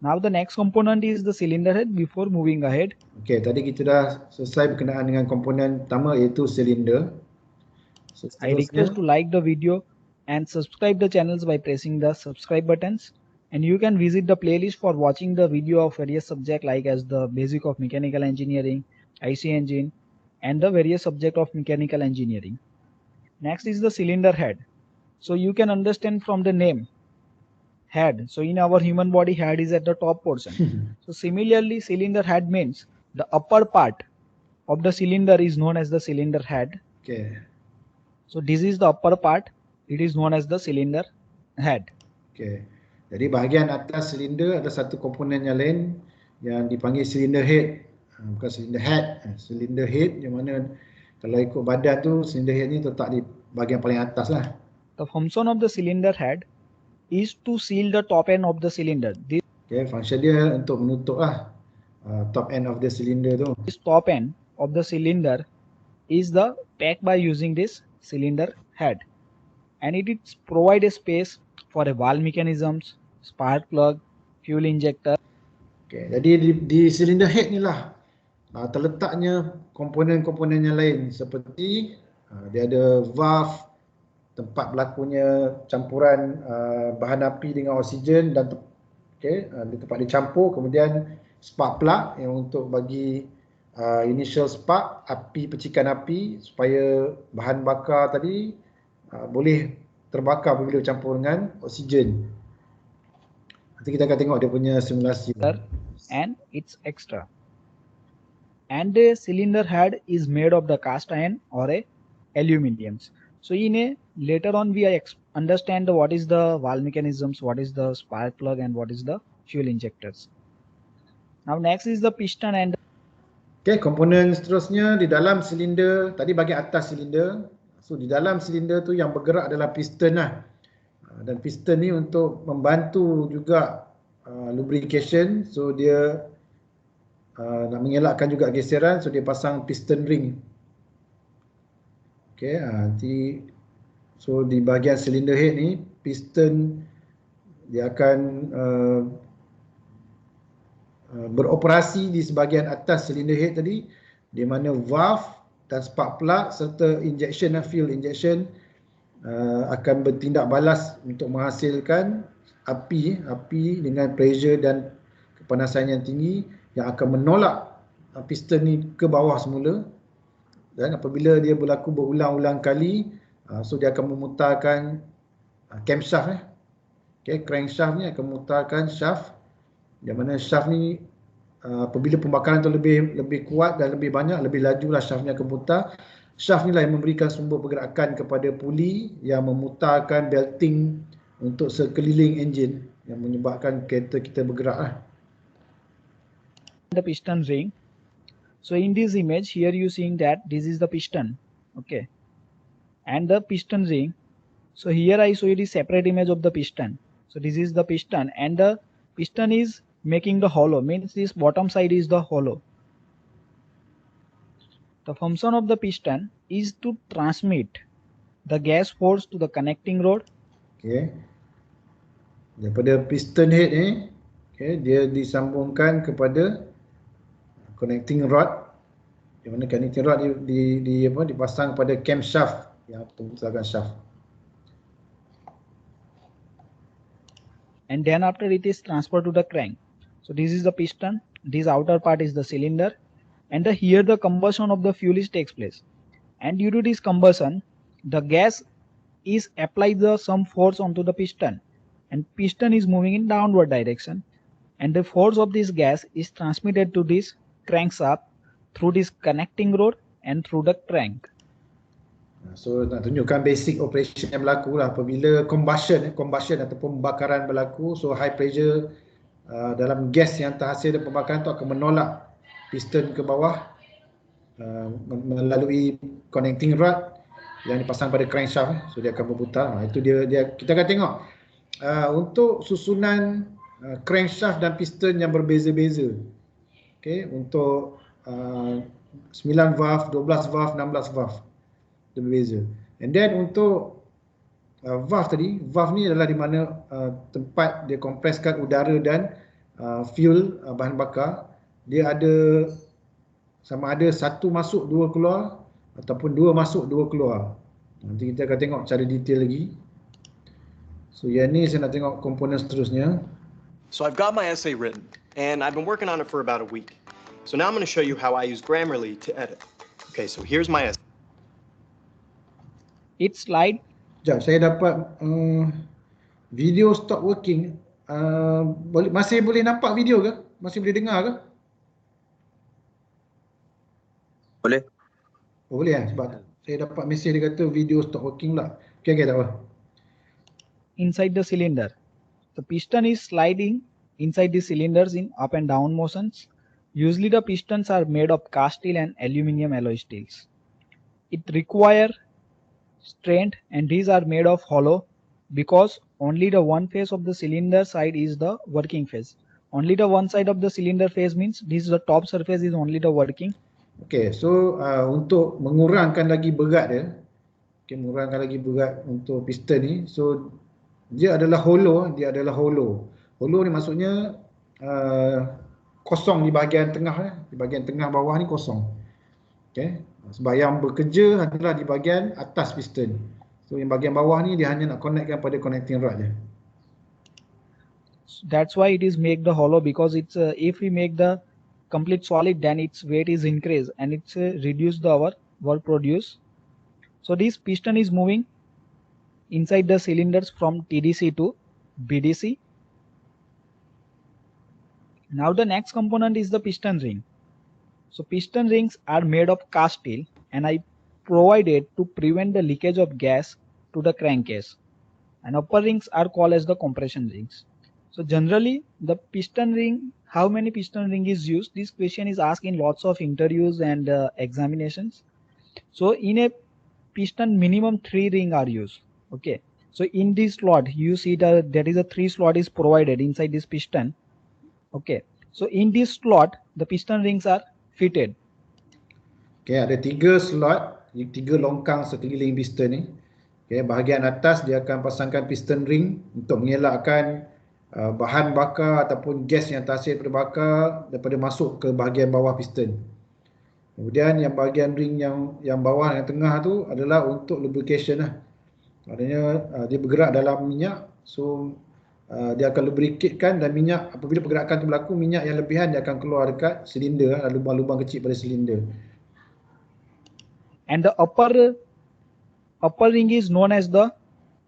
Now the next component is the cylinder head. Before moving ahead, okay, tadi kita dah selesai berkenaan dengan komponen pertama iaitu silinder. So, I request to like the video and subscribe the channels by pressing the subscribe buttons. And you can visit the playlist for watching the video of various subjects like as the basic of mechanical engineering, IC engine, and the various subject of mechanical engineering. Next is the cylinder head. So you can understand from the name, head. So in our human body, head is at the top portion. So similarly, cylinder head means the upper part of the cylinder is known as the cylinder head. Okay. So this is the upper part. It is known as the cylinder head. Okay. Jadi bahagian atas silinder ada satu komponen yang lain yang dipanggil cylinder head. Bukan cylinder head. Cylinder head yang mana kalau ikut badan tu, cylinder head ni letak di bahagian paling atas lah. The function of the cylinder head is to seal the top end of the cylinder. Okay, function dia untuk menutup lah top end of the cylinder tu. This top end of the cylinder is the packed by using this cylinder head, and it is provide a space for a valve mechanisms, spark plug, fuel injector. Okay, jadi di cylinder head ni lah terletaknya komponen-komponen yang lain seperti dia ada valve, tempat berlakunya campuran bahan api dengan oksigen dan di tempat dicampur, kemudian spark plug yang untuk bagi initial spark, percikan api supaya bahan bakar tadi boleh terbakar bila campur dengan oksigen. Nanti kita akan tengok dia punya simulasi. And it's extra. And the cylinder head is made of the cast iron or a aluminiums. So later on we understand what is the valve mechanisms, what is the spark plug, and what is the fuel injectors. Now next is the piston and okay, komponen seterusnya di dalam silinder, tadi bahagian atas silinder. So di dalam silinder tu yang bergerak adalah piston lah. Dan piston ni untuk membantu juga lubrication. So dia nak mengelakkan juga geseran, so dia pasang piston ring. Okay, nanti So di bahagian cylinder head ni, piston dia akan beroperasi di sebahagian atas cylinder head tadi, di mana valve dan spark plug serta injection dan fuel injection akan bertindak balas untuk menghasilkan api dengan pressure dan kepanasan yang tinggi yang akan menolak piston ni ke bawah semula. Dan apabila dia berlaku berulang-ulang kali, so dia akan memutarkan camshaft crankshaft ni akan memutarkan shaft, yang mana shaft ni apabila pembakaran tu lebih kuat dan lebih banyak, lebih laju lah shaft ni akan putar. Shaft ni lah yang memberikan sumber pergerakan kepada puli yang memutarkan belting untuk sekeliling enjin yang menyebabkan kereta kita bergerak lah. The piston ring. So in this image here you seeing that this is the piston, okay, and the piston ring. So here I show you the separate image of the piston. So this is the piston, and the piston is making the hollow, means this bottom side is the hollow. The function of the piston is to transmit the gas force to the connecting rod. Okay. Daripada piston head ni, dia disambungkan kepada connecting rod, di mana connecting rod dipasang pada camshaft yang memutarkan shaft. And then after it is transferred to the crank. So this is the piston, this outer part is the cylinder, and here the combustion of the fuel takes place. And due to this combustion, the gas is applied some force onto the piston, and piston is moving in downward direction, and the force of this gas is transmitted to this crankshaft through this connecting rod and through the crank. So nak tunjukkan basic operation yang berlaku lah apabila combustion ataupun pembakaran berlaku. So high pressure dalam gas yang terhasil dari pembakaran tu akan menolak piston ke bawah melalui connecting rod yang dipasang pada crankshaft. So dia akan berputar. Itu dia kita akan tengok untuk susunan crankshaft dan piston yang berbeza-beza. Okay, untuk 9 valve, 12 valve, 16 valve berbeza. And then untuk valve ni adalah di mana tempat dia kompreskan udara dan fuel bahan bakar. Dia ada sama ada satu masuk dua keluar ataupun dua masuk dua keluar. Nanti kita akan tengok cara detail lagi. So yang ni saya nak tengok komponen seterusnya. So I've got my essay written and I've been working on it for about a week. So now I'm going to show you how I use Grammarly to edit. Okay, so here's my essay. It's slide. Sekejap, saya dapat video stop working. Masih boleh nampak video ke? Masih boleh dengar ke? Boleh. Oh, boleh sebab saya dapat mesej dia kata video stop working pula. Okay, tak apa. Inside the cylinder, the piston is sliding inside the cylinders in up and down motions. Usually the pistons are made of cast steel and aluminium alloy steels. It requires strength, and these are made of hollow because only the one face of the cylinder side is the working face. Only the one side of the cylinder face means this is the top surface is only the working. Okay, so untuk mengurangkan lagi berat dia, mengurangkan lagi berat untuk piston ni, so dia adalah hollow. Hollow ni maksudnya kosong di bahagian tengah, di bahagian tengah bawah ni kosong. Okay. Sebab yang bekerja adalah di bahagian atas piston. So yang bahagian bawah ni dia hanya nak connectkan pada connecting rod je. That's why it is make the hollow, because it's if we make the complete solid, then its weight is increased and it's reduce the our work produce. So this piston is moving inside the cylinders from TDC to BDC. Now the next component is the piston ring. So piston rings are made of cast steel and I provided to prevent the leakage of gas to the crankcase. And upper rings are called as the compression rings. So generally the piston ring, how many piston ring is used? This question is asked in lots of interviews and examinations. So in a piston minimum 3 ring are used. Okay. So in this slot you see that there is a 3 slot is provided inside this piston. Okay. So in this slot the piston rings are fitted. Okay, ada 3 slot, 3 longkang sekeliling piston ni. Okay, bahagian atas dia akan pasangkan piston ring untuk mengelakkan bahan bakar ataupun gas yang terhasil daripada bakar daripada masuk ke bahagian bawah piston. Kemudian yang bahagian ring yang bawah yang tengah tu adalah untuk lubrication lah. Maknanya dia bergerak dalam minyak, so dia akan lubricatekan, dan minyak apabila pergerakan tu berlaku, minyak yang lebihan dia akan keluar dekat silinder, lubang-lubang kecil pada silinder. And the upper ring is known as the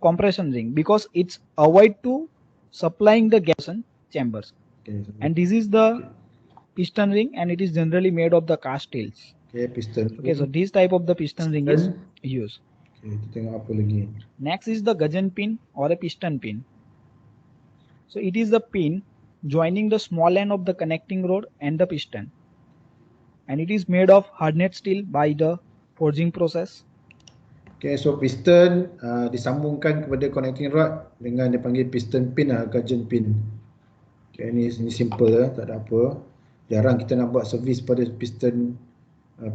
compression ring because it's avoid to supplying the gas chambers. Okay, And this is the piston ring, and it is generally made of the cast steels. okay, piston. Okay, so this type of the piston ring is used. Okay, kita tengok apa lagi. Next is the gudgeon pin or a piston pin. So it is the pin joining the small end of the connecting rod and the piston, and it is made of hardened steel by the forging process. Okay, so piston disambungkan kepada connecting rod dengan dia panggil piston pin lah, gudgeon pin. Okay, ni simple tak ada apa. Jarang kita nak buat servis pada piston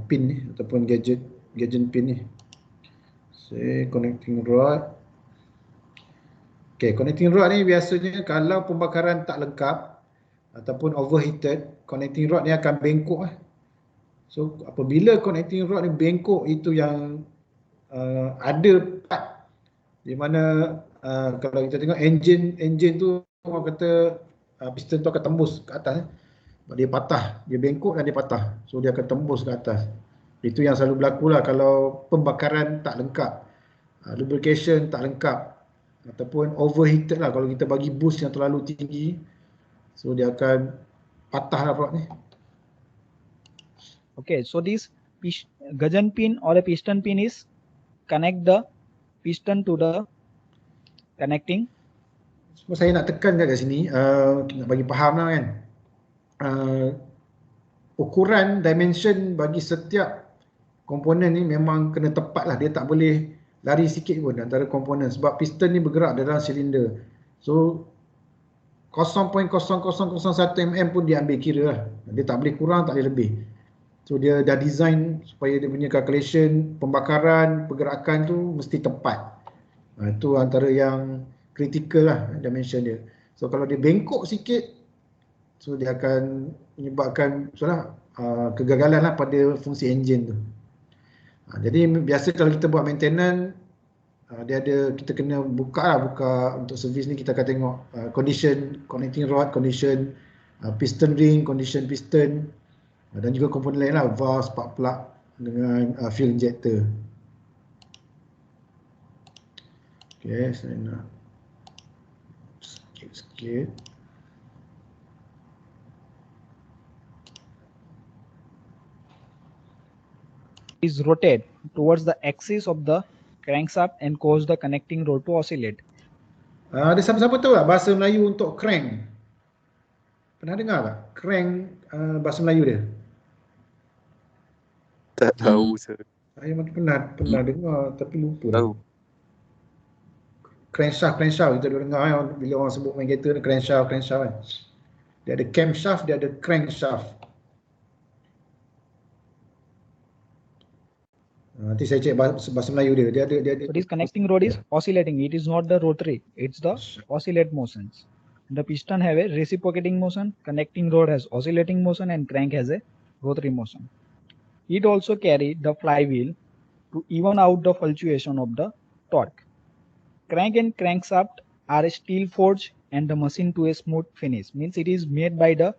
pin ni ataupun gudgeon pin ni. Say connecting rod. Okay, connecting rod ni biasanya kalau pembakaran tak lengkap ataupun overheated, connecting rod ni akan bengkok lah. So apabila connecting rod ni bengkok, itu yang ada part di mana kalau kita tengok engine tu, orang kata piston tu akan tembus ke atas. Dia patah, dia bengkok dan dia patah. So dia akan tembus ke atas. Itu yang selalu berlaku lah kalau pembakaran tak lengkap, lubrication tak lengkap, ataupun overheated lah. Kalau kita bagi boost yang terlalu tinggi, so dia akan patah lah rod ni. Okay, so this gudgeon pin or a piston pin is connect the piston to the connecting. So saya nak tekan kat sini, nak bagi faham lah kan. Ukuran dimension bagi setiap komponen ni memang kena tepat lah. Dia tak boleh lari sikit pun antara komponen, sebab piston ni bergerak dalam silinder. So 0.0001 mm pun dia ambil kira lah. Dia tak boleh kurang, tak boleh lebih. So dia dah design supaya dia punya calculation pembakaran, pergerakan tu mesti tepat. Itu antara yang critical lah dimension dia. So kalau dia bengkok sikit, so dia akan menyebabkan kegagalan lah pada fungsi enjin tu. Jadi biasa kalau kita buat maintenance, kita kena buka untuk servis ni, kita akan tengok condition connecting rod, condition piston ring, condition piston, dan juga komponen lain lah, valve, spark plug dengan fuel injector. Okay, saya nak sikit. Is rotate towards the axis of the crankshaft and cause the connecting rod to oscillate. Ada siapa-siapa tahu tak bahasa Melayu untuk crank? Pernah dengar tak? Crank bahasa Melayu dia? Tak tahu sir. Saya pernah dengar tapi lupa. Tahu. Crankshaft kita dah dengar kan, bila orang sebut main kereta ni crankshaft kan. Dia ada camshaft, dia ada crankshaft. Nanti saya cek bahasa Melayu dia. So this connecting rod is oscillating. It is not the rotary. It's the oscillate motions. The piston have a reciprocating motion, connecting rod has oscillating motion, and crank has a rotary motion. It also carry the flywheel to even out the fluctuation of the torque. Crank and crankshaft are steel forged and the machine to a smooth finish. Means it is made by the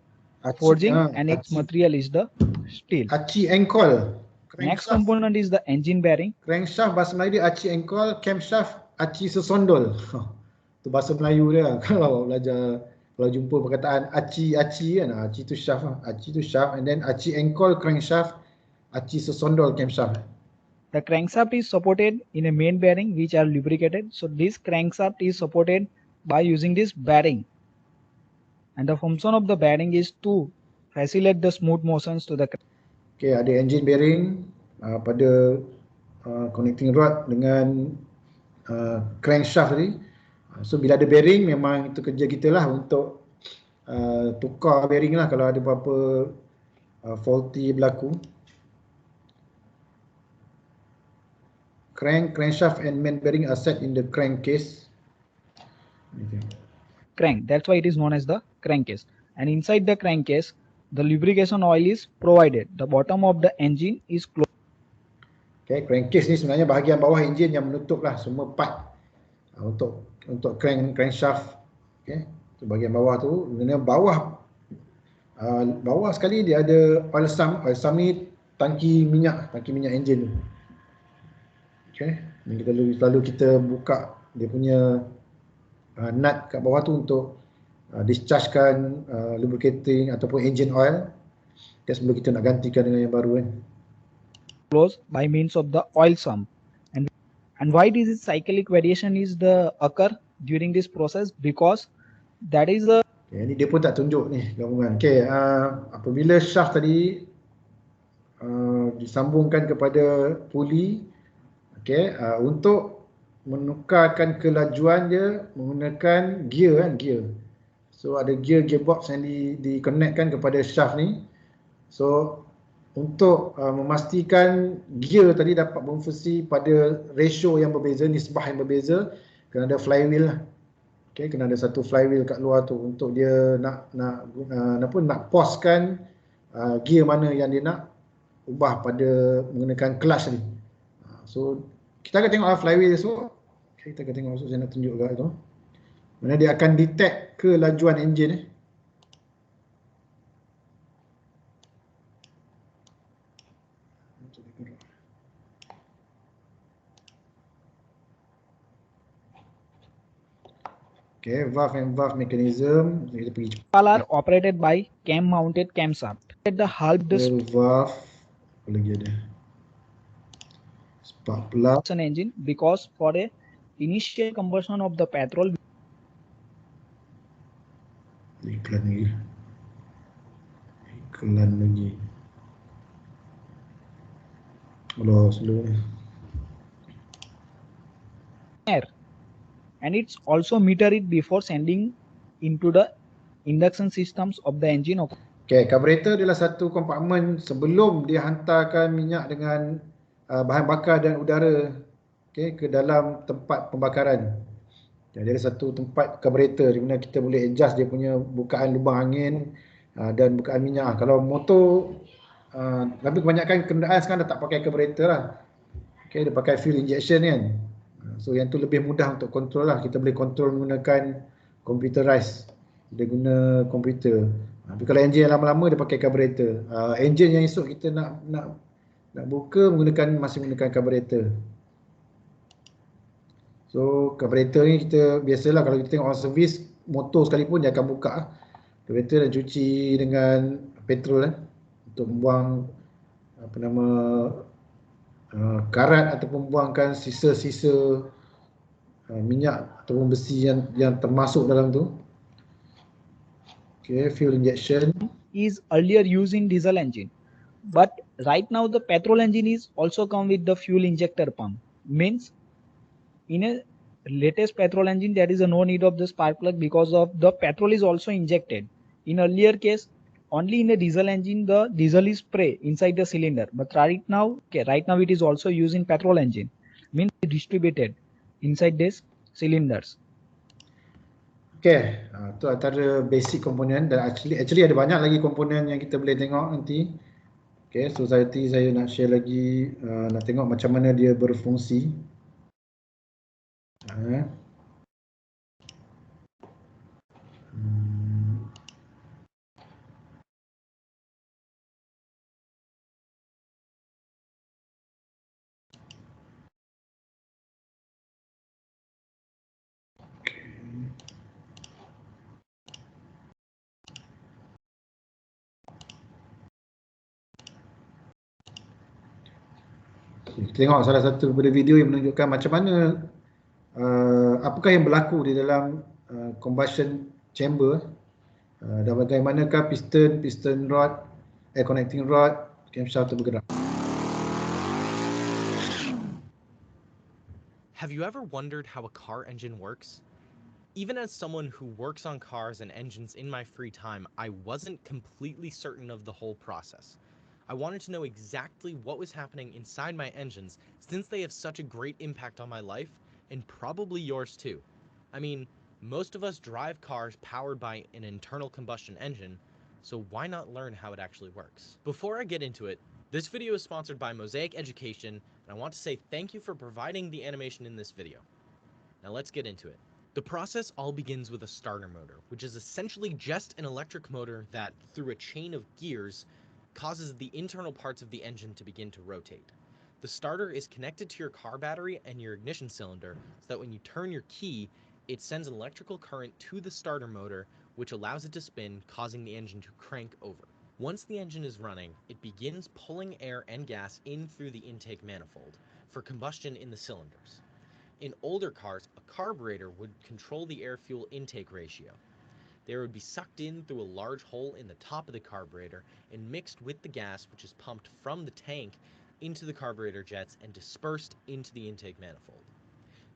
forging and its material is the steel. Aci engkol. Next component is the engine bearing. Crankshaft bahasa Melayu dia aci engkol, camshaft aci sesondol. Itu bahasa Melayu dia. Kalau belajar, kalau jumpa perkataan aci kan, aci tu shaft lah. Aci tu shaft, and then aci engkol crankshaft, aci sesondol camshaft. The crankshaft is supported in a main bearing which are lubricated. So this crankshaft is supported by using this bearing. And the function of the bearing is to facilitate the smooth motions to the crank. Okay, ada engine bearing pada connecting rod dengan crankshaft tadi. So bila ada bearing, memang itu kerja kita lah untuk tukar bearing lah kalau ada apa-apa faulty berlaku. crankshaft and main bearing are set in the crankcase. Crank. That's why it is known as the crankcase. And inside the crankcase, the lubrication oil is provided. The bottom of the engine is closed. Okay, crankcase ni sebenarnya bahagian bawah enjin yang menutup lah semua part untuk crankshaft. Okay, so bahagian bawah tu, sebenarnya bawah sekali dia ada oil sump. Oil sump ni tangki minyak enjin tu. Okay, lalu kita buka dia punya nut kat bawah tu untuk dischargekan lubricating ataupun engine oil. Sebelum kita nak gantikan dengan yang baru kan. Closed by means of the oil sump. And why this cyclic variation is the occur during this process? Because that is the Okay, ni dia pun tak tunjuk ni gabungan. Okay, apabila shaft tadi disambungkan kepada puli, okay, untuk menukarkan kelajuan dia menggunakan gear kan, gear. So ada gearbox yang di-connectkan kepada shaft ni. So untuk memastikan gear tadi dapat berfungsi pada ratio yang berbeza, nisbah yang berbeza, kena ada flywheel lah. Okay, kena ada satu flywheel kat luar tu untuk dia nak pauskan gear mana yang dia nak ubah pada menggunakan clutch ni. So kita akan tengok flywheel esok. Okay, kita akan tengok esok, saya nak tunjuk kat tu. Mana dia akan detect kelajuan enjin ni. Okay, valve and valve mechanism. Kita pergi cepat. all are operated by cam mounted camshaft. At the half the Valve, apa lagi ada? Spark plug. engine, because for a initial combustion of the petrol Iklan lagi. Alah, slow ni. air, and it's also meter it before sending into the induction systems of the engine. Okay, carburetor adalah satu kompartmen sebelum dia hantarkan minyak dengan bahan bakar dan udara, okay, ke dalam tempat pembakaran. Jadi ada satu tempat carburetor di mana kita boleh adjust dia punya bukaan lubang angin dan bukaan minyak. Kalau motor, tapi kebanyakan kenderaan sekarang dah tak pakai carburetor lah. Okay, dia pakai fuel injection kan. So yang tu lebih mudah untuk kontrol lah. Kita boleh kontrol menggunakan computerized. Dia guna komputer. Tapi kalau enjin yang lama-lama dia pakai carburetor. Enjin yang esok kita nak buka masih menggunakan carburetor. So carburetor ni kita biasalah kalau kita tengok orang servis motor sekalipun dia akan buka carburetor dan cuci dengan petrol untuk membuang karat ataupun membuangkan sisa-sisa minyak ataupun besi yang termasuk dalam tu. Okay, fuel injection is earlier used in diesel engine, but right now the petrol engine is also come with the fuel injector pump. Means in a latest petrol engine there is no need of the spark plug because of the petrol is also injected. In earlier case only in a diesel engine the diesel is spray inside the cylinder, but right now it is also used in petrol engine, means distributed inside these cylinders. Okay, tu antara basic komponen dan actually ada banyak lagi komponen yang kita boleh tengok nanti. Okay, society saya nak share lagi, nak tengok macam mana dia berfungsi. Kita tengok salah satu daripada video yang menunjukkan macam mana apakah yang berlaku di dalam combustion chamber dan bagaimanakah piston rod, air connecting rod, camshaft bergerak. Have you ever wondered how a car engine works? Even as someone who works on cars and engines in my free time, I wasn't completely certain of the whole process. I wanted to know exactly what was happening inside my engines since they have such a great impact on my life, and probably yours too. I mean, most of us drive cars powered by an internal combustion engine, so why not learn how it actually works? Before I get into it, this video is sponsored by Mosaic Education, and I want to say thank you for providing the animation in this video. Now let's get into it. The process all begins with a starter motor, which is essentially just an electric motor that, through a chain of gears, causes the internal parts of the engine to begin to rotate. The starter is connected to your car battery and your ignition cylinder so that when you turn your key, it sends an electrical current to the starter motor, which allows it to spin, causing the engine to crank over. Once the engine is running, it begins pulling air and gas in through the intake manifold for combustion in the cylinders. In older cars, a carburetor would control the air-fuel intake ratio. They would be sucked in through a large hole in the top of the carburetor and mixed with the gas, which is pumped from the tank into the carburetor jets and dispersed into the intake manifold.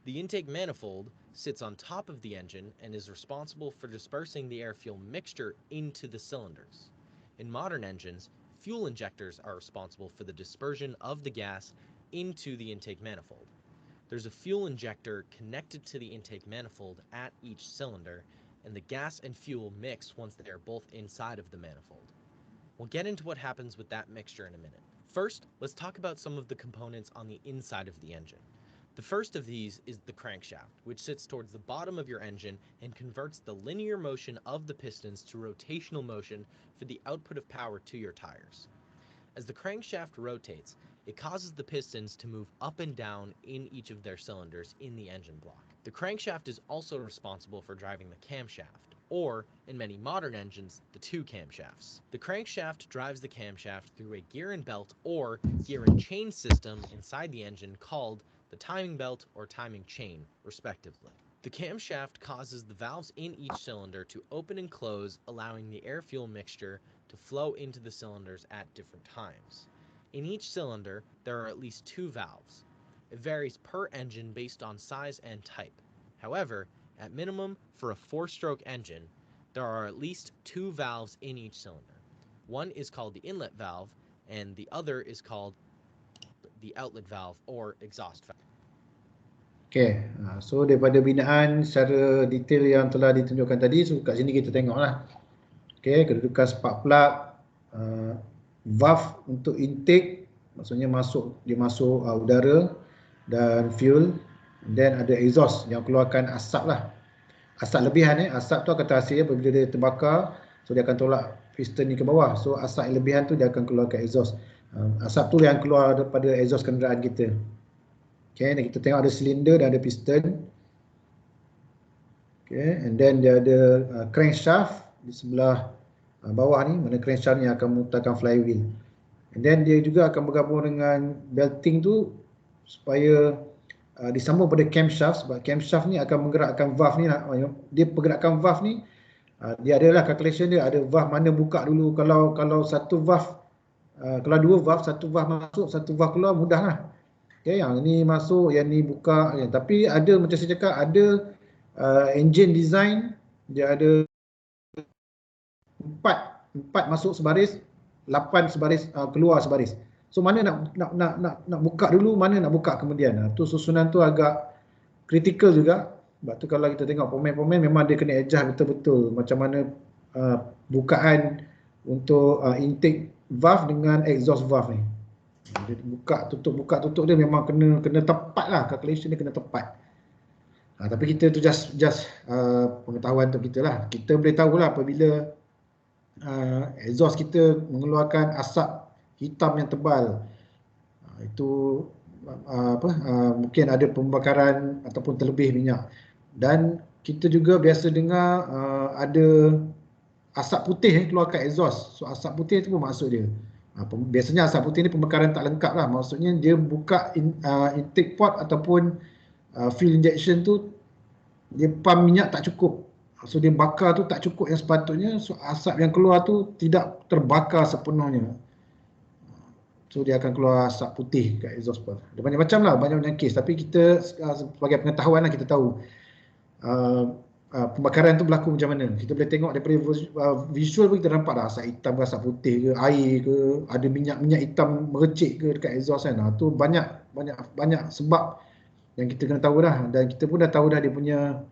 The intake manifold sits on top of the engine and is responsible for dispersing the air-fuel mixture into the cylinders. In modern engines, fuel injectors are responsible for the dispersion of the gas into the intake manifold. There's a fuel injector connected to the intake manifold at each cylinder, and the gas and fuel mix once they are both inside of the manifold. We'll get into what happens with that mixture in a minute. First, let's talk about some of the components on the inside of the engine. The first of these is the crankshaft, which sits towards the bottom of your engine and converts the linear motion of the pistons to rotational motion for the output of power to your tires. As the crankshaft rotates, it causes the pistons to move up and down in each of their cylinders in the engine block. The crankshaft is also responsible for driving the camshaft, or, in many modern engines, the two camshafts. The crankshaft drives the camshaft through a gear and belt or gear and chain system inside the engine called the timing belt or timing chain, respectively. The camshaft causes the valves in each cylinder to open and close, allowing the air-fuel mixture to flow into the cylinders at different times. In each cylinder, there are at least two valves. It varies per engine based on size and type. However, at minimum, for a 4-stroke engine, there are at least two valves in each cylinder. One is called the inlet valve, and the other is called the outlet valve or exhaust valve. Okay, so daripada binaan secara detail yang telah ditunjukkan tadi, so kat sini kita tengoklah. Okay, kedudukan spark plug, valve untuk intake, maksudnya dia masuk udara dan fuel, then ada exhaust yang keluarkan asap lah. Asap lebihan asap tu akan terhasil apabila dia terbakar, so dia akan tolak piston ni ke bawah, so asap yang lebihan tu dia akan keluarkan exhaust. Asap tu yang keluar daripada exhaust kenderaan kita. Okay, dan kita tengok ada silinder dan ada piston. Okay, and then dia ada crankshaft di sebelah bawah ni, mana crankshaft ni akan memutarkan flywheel. And then dia juga akan bergabung dengan belting tu supaya disambung pada camshaft, sebab camshaft ni akan menggerakkan valve ni. Dia pergerakan valve ni, dia adalah calculation dia, ada valve mana buka dulu. Kalau satu valve, kalau dua valve, satu valve masuk, satu valve keluar, mudah lah. Okay, yang ni masuk, yang ni buka. Tapi ada, macam saya cakap, ada engine design, dia ada 4 masuk sebaris, 8 sebaris keluar sebaris. So mana nak buka dulu, mana nak buka kemudian. Tu susunan tu agak kritikal juga. Sebab tu kalau kita tengok pemain-pemain memang dia kena adjust betul-betul macam mana bukaan untuk intake valve dengan exhaust valve ni. Dia buka tutup dia memang kena tepat lah, calculation dia kena tepat. Tapi kita tu just pengetahuan untuk kita lah. Kita boleh tahulah apabila exhaust kita mengeluarkan asap hitam yang tebal, itu mungkin ada pembakaran ataupun terlebih minyak. Dan kita juga biasa dengar ada asap putih keluarkan exhaust. So asap putih itu pun maksud dia, biasanya asap putih ni pembakaran tak lengkap lah. Maksudnya dia buka intake port ataupun fuel injection tu, dia pump minyak tak cukup. So dia bakar tu tak cukup yang sepatutnya, so asap yang keluar tu tidak terbakar sepenuhnya. So dia akan keluar asap putih kat exhaust port. Ada banyak macam lah, banyak kes. Tapi kita sebagai pengetahuan lah kita tahu pembakaran tu berlaku macam mana. Kita boleh tengok daripada visual pun kita nampak dah asap hitam ke, asap putih ke, air ke, ada minyak hitam mercik ke dekat exhaust kan. Tu banyak sebab yang kita kena tahu dah, dan kita pun dah tahu dah dia punya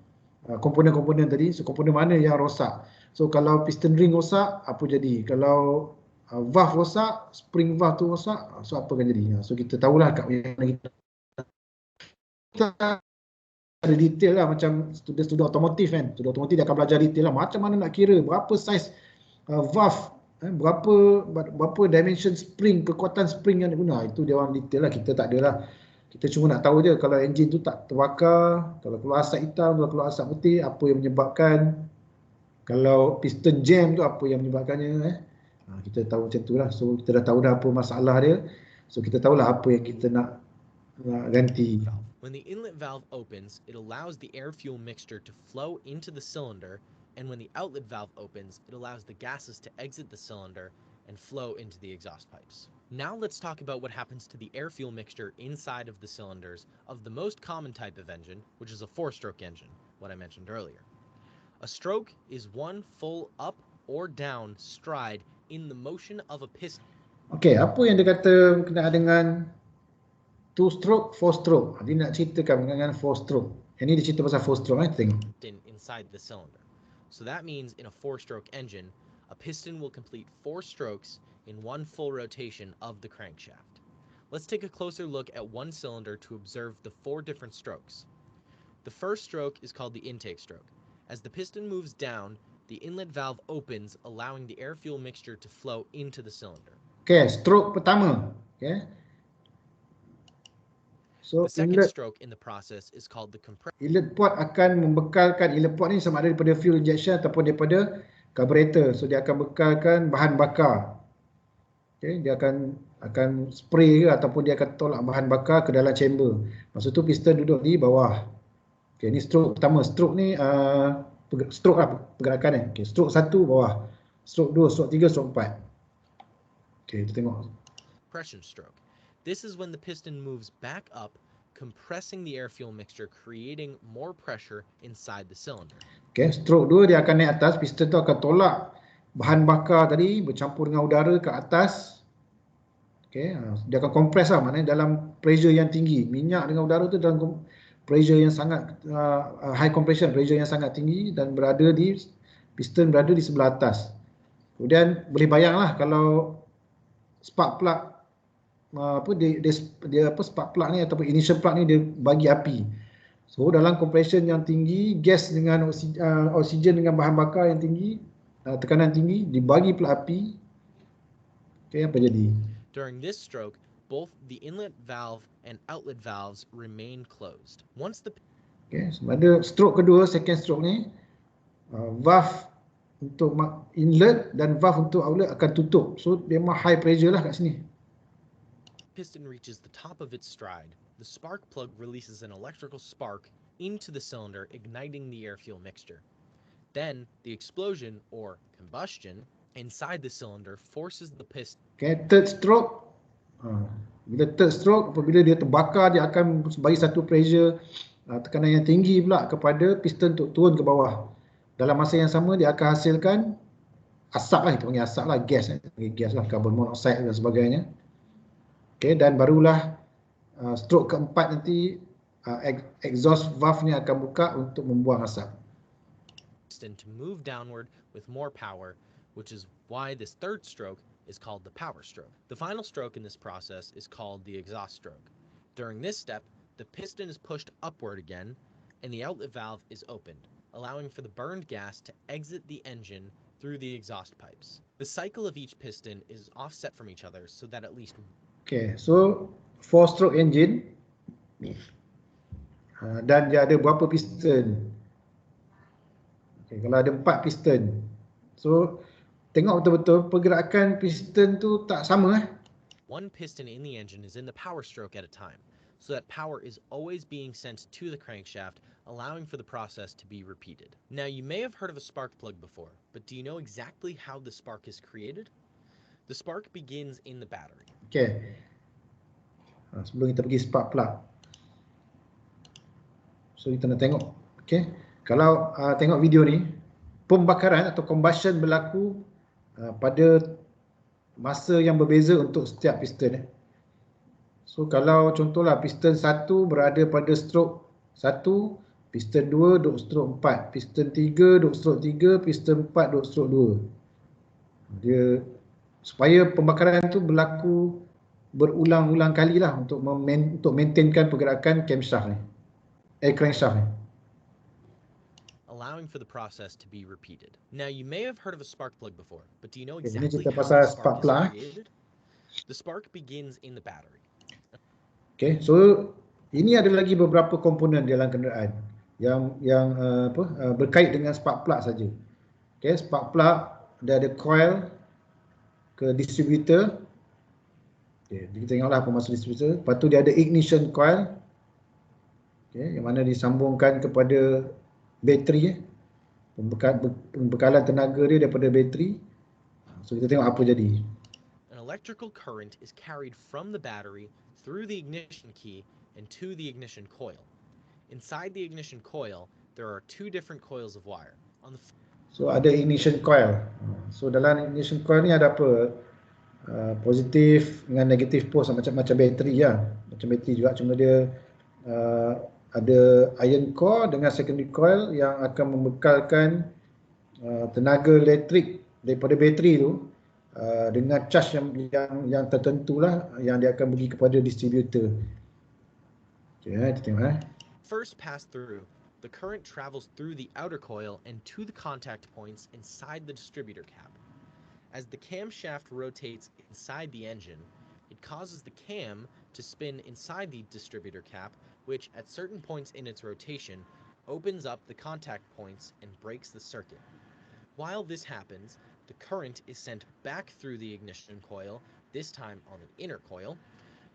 komponen-komponen tadi. So komponen mana yang rosak. So kalau piston ring rosak, apa jadi? Kalau valve rosak, spring valve tu rosak, so apa akan jadi? So kita tahulah kat mana kita ada detail lah, macam student otomotif kan. Student otomotif dia akan belajar detail lah, macam mana nak kira berapa saiz valve, berapa dimension spring, kekuatan spring yang diguna. Itu dia orang detail lah, kita tak ada lah. Kita cuma nak tahu je kalau enjin tu tak terbakar, kalau keluar asap hitam, kalau keluar asap putih, apa yang menyebabkan. Kalau piston jam tu apa yang menyebabkannya. Kita tahu macam tu lah. So kita dah tahu dah apa masalah dia. So kita tahulah apa yang kita nak ganti. When the inlet valve opens, it allows the air-fuel mixture to flow into the cylinder, and when the outlet valve opens, it allows the gases to exit the cylinder and flow into the exhaust pipes. Now let's talk about what happens to the air-fuel mixture inside of the cylinders of the most common type of engine, which is a 4-stroke engine, what I mentioned earlier. A stroke is one full up or down stride in the motion of a piston. Okay, apa yang dia kata berkenaan dengan 2-stroke, 4-stroke. Dia nak ceritakan dengan 4-stroke. Yang ni dia cerita pasal 4-stroke, tengok. Inside the cylinder. So that means in a 4-stroke engine, a piston will complete 4 strokes in one full rotation of the crankshaft. Let's take a closer look at one cylinder to observe the 4 different strokes. The first stroke is called the intake stroke. As the piston moves down, the inlet valve opens, allowing the air-fuel mixture to flow into the cylinder. Okay, stroke pertama. Okay. So, the second stroke in the process is called the compression. Inlet port akan membekalkan, inlet port ni sama ada daripada fuel injection ataupun daripada carburetor. So dia akan bekalkan bahan bakar. Okay, dia akan spray ke ataupun dia akan tolak bahan bakar ke dalam chamber. Maksud tu piston duduk di bawah. Okay, ni stroke pertama. Stroke ni stroke lah pergerakan ni. Okay, stroke 1 bawah. Stroke 2, stroke 3, stroke 4. Okay, kita tengok. Compression stroke. This is when the piston moves back up, compressing the air-fuel mixture, creating more pressure inside the cylinder. Okay, stroke 2 dia akan naik atas, piston tu akan tolak bahan bakar tadi bercampur dengan udara ke atas. Okay, dia akan compress lah, maknanya dalam pressure yang tinggi. Minyak dengan udara tu dalam pressure yang sangat high compression, pressure yang sangat tinggi, dan piston berada di sebelah atas. Kemudian boleh bayanglah kalau spark plug spark plug ni ataupun ignition plug ni dia bagi api. So dalam compression yang tinggi, gas dengan oksigen dengan bahan bakar yang tinggi, tekanan tinggi, dibagi pula api. Okay, apa jadi? During this stroke, both the inlet valve and outlet valves remain closed. Once the pada stroke kedua, second stroke ni, valve untuk inlet dan valve untuk outlet akan tutup. So memang high pressure lah kat sini. Piston reaches the top of its stride, the spark plug releases an electrical spark into the cylinder, igniting the air-fuel mixture. Then, the explosion, or combustion, inside the cylinder forces the piston. Okay, third stroke. Bila third stroke, apabila dia terbakar, dia akan bagi satu pressure, tekanan yang tinggi pula kepada piston untuk turun ke bawah. Dalam masa yang sama, dia akan hasilkan asap lah, kita panggil asap lah, gas lah, carbon monoxide dan sebagainya. Okay, dan barulah stroke keempat nanti exhaust valve ni akan buka untuk membuang asap. To move downward with more power, which is why this third stroke is called the power stroke. The final stroke in this process is called the exhaust stroke. During this step, the piston is pushed upward again, and the outlet valve is opened, allowing for the burned gas to exit the engine through the exhaust pipes. The cycle of each piston is offset from each other so that at least. Okay, so 4-stroke engine dan dia ada berapa piston? Okay, kalau ada 4 piston, so tengok betul-betul pergerakan piston tu tak sama. One piston in the engine is in the power stroke at a time, so that power is always being sent to the crankshaft, allowing for the process to be repeated. Now, you may have heard of a spark plug before, but do you know exactly how the spark is created? The spark begins in the battery. Okay. Sebelum kita pergi spark plug, so kita nak tengok. Okay. Kalau tengok video ni, pembakaran atau combustion berlaku pada masa yang berbeza untuk setiap piston. So kalau contohlah piston 1 berada pada stroke 1, piston 2 duk stroke 4, piston 3 duk stroke 3, piston 4 duk stroke 2. Dia supaya pembakaran tu berlaku berulang-ulang kali lah untuk maintainkan pergerakan camshaft ni, crankshaft ni. Allowing for the process to be repeated. Now, you may have heard of a spark plug before, but do you know Ini exactly cerita how pasal the spark spark plug. is created? The spark begins in the battery. Okay, so ini ada lagi beberapa komponen dalam kenderaan yang berkait dengan spark plug saja. Okay, spark plug dia ada coil ke distributor. Okay, kita tengoklah apa maksud distributor. Lepas tu dia ada ignition coil. Okay, yang mana disambungkan kepada bateri. Pembekalan tenaga dia daripada bateri. So kita tengok apa jadi. An electrical current is carried from the battery through the ignition key and to the ignition coil. Inside the ignition coil, there are 2 different coils of wire. So ada ignition coil. So dalam ignition coil ni ada apa? Positif dengan negatif pos, macam bateri lah. Macam bateri juga, cuma dia ada iron core dengan secondary coil yang akan membekalkan tenaga elektrik daripada bateri tu dengan charge yang tertentu lah, yang dia akan bagi kepada distributor. Okay, kita tengok. First pass through, the current travels through the outer coil and to the contact points inside the distributor cap. As the camshaft rotates inside the engine, it causes the cam to spin inside the distributor cap, which at certain points in its rotation opens up the contact points and breaks the circuit. While this happens, the current is sent back through the ignition coil, this time on the inner coil,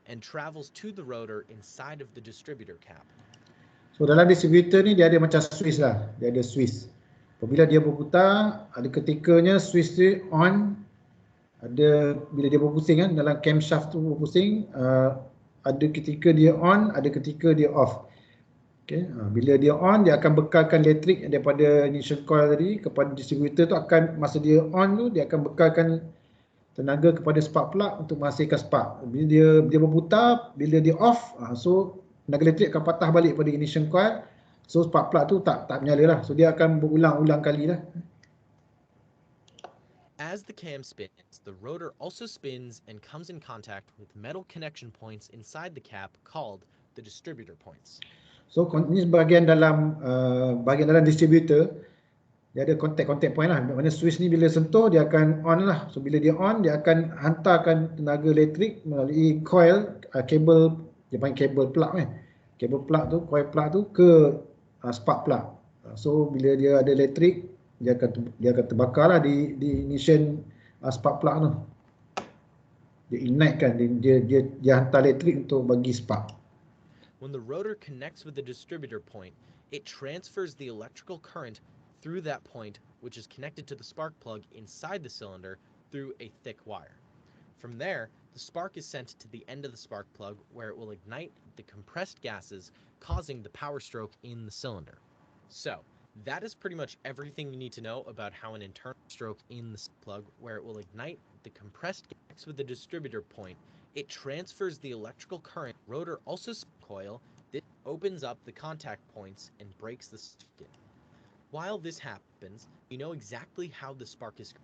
and travels to the rotor inside of the distributor cap. So dalam distributor ni dia ada macam switch lah, dia ada switch. Apabila dia berputar, ada ketikanya switch dia on, ada bila dia berpusing kan, dalam camshaft tu berpusing, ada ketika dia on, ada ketika dia off. Okay. Bila dia on, dia akan bekalkan elektrik daripada ignition coil tadi kepada distributor tu, akan masa dia on tu dia akan bekalkan tenaga kepada spark plug untuk menghasilkan spark. Bila dia berputar, bila dia off, so tenaga elektrik akan patah balik pada ignition coil. So spark plug tu tak menyala lah. So dia akan berulang-ulang kali lah. As the cam spins, the rotor also spins and comes in contact with metal connection points inside the cap called the distributor points. So ini bahagian dalam distributor, dia ada contact point lah. Maksudnya switch ni bila sentuh dia akan on lah. So bila dia on, dia akan hantarkan tenaga elektrik melalui coil, kabel, dia panggil kabel plug kan. Kabel plug tu, coil plug tu ke spark plug. So bila dia ada elektrik, dia akan terbakar lah di ignition spark plug tu. Dia ignite kan, dia hantar elektrik untuk bagi spark. When the rotor connects with the distributor point, it transfers the electrical current through that point, which is connected to the spark plug inside the cylinder through a thick wire. From there, the spark is sent to the end of the spark plug, where it will ignite the compressed gases, causing the power stroke in the cylinder. So, that is pretty much everything you need to know about how an internal stroke in the plug, where it will ignite the compressed gas with the distributor point. It transfers the electrical current. Rotor also coil. This opens up the contact points and breaks the circuit. While this happens, you know exactly how the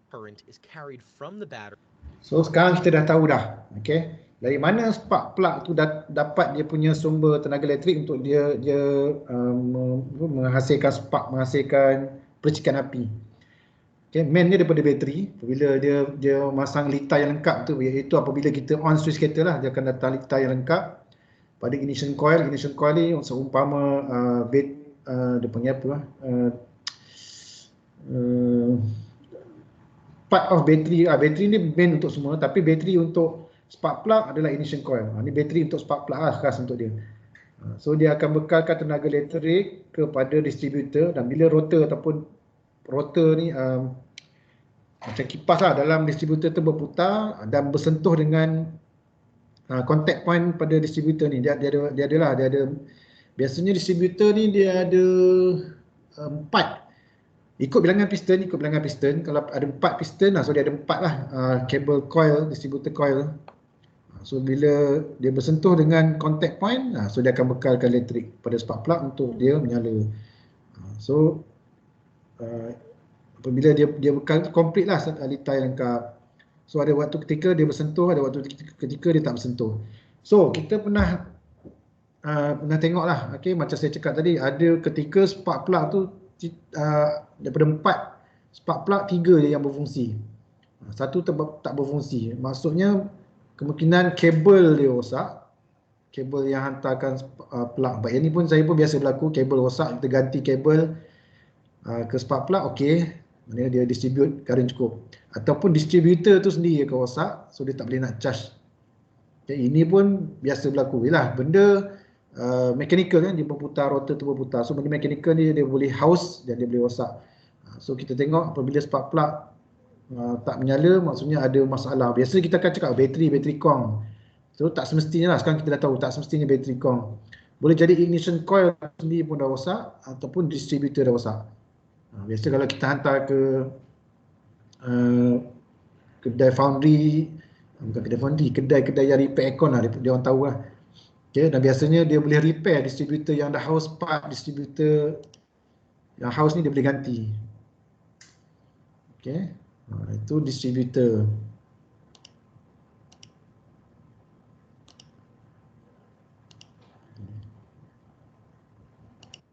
current is carried from the battery. So sekarang kita dah tahu dah, okay, dari mana spark plug tu dapat dia punya sumber tenaga elektrik untuk dia menghasilkan spark, menghasilkan percikan api. Okay, main dia daripada bateri. Apabila dia masang litar yang lengkap tu, iaitu apabila kita on switch kereta lah, dia akan datang litar yang lengkap pada ignition coil. Ignition coil ni seumpama dia panggil apa lah, part of bateri. Bateri ni main untuk semua, tapi bateri untuk spark plug adalah ignition coil. Ni bateri untuk spark plug lah, khas untuk dia. So dia akan bekalkan tenaga elektrik kepada distributor, dan bila rotor ni macam kipas lah dalam distributor tu berputar dan bersentuh dengan contact point pada distributor ni, dia ada biasanya distributor ni dia ada 4. Ikut bilangan piston. Kalau ada 4 piston, so dia ada 4 lah kabel coil, distributor coil. So bila dia bersentuh dengan contact point, so dia akan bekalkan elektrik pada spark plug untuk dia menyala. So apabila dia bekal tu complete lah litai lengkap. So ada waktu ketika dia bersentuh, ada waktu ketika dia tak bersentuh. So kita pernah tengok lah, okay, macam saya cakap tadi, ada ketika spark plug tu daripada 4 spark plug 3 je yang berfungsi, 1 tak berfungsi. Maksudnya kemungkinan kabel dia rosak, kabel yang hantarkan plug. Yang ni pun saya pun biasa berlaku, kabel rosak, kita ganti kabel ke spark plug, okey, maknanya dia distribute current cukup. Ataupun distributor tu sendiri akan rosak, so dia tak boleh nak charge. Okay, ini pun biasa berlaku. Yalah, benda mechanical kan, dia berputar, rotor tu berputar. So benda mechanical ni dia boleh haus dan dia boleh rosak. So kita tengok apabila spark plug tak menyala, maksudnya ada masalah. Biasa kita akan cakap bateri kong. So tak semestinya lah, sekarang kita dah tahu tak semestinya bateri kong. Boleh jadi ignition coil sendiri pun dah rosak ataupun distributor dah rosak. Biasa kalau kita hantar ke kedai foundry, bukan kedai foundry, kedai yang repair aircon lah, dia orang tahu lah. Okay, dan biasanya dia boleh repair distributor yang dah haus, part distributor yang haus ni dia boleh ganti. Okay. Itu distributor.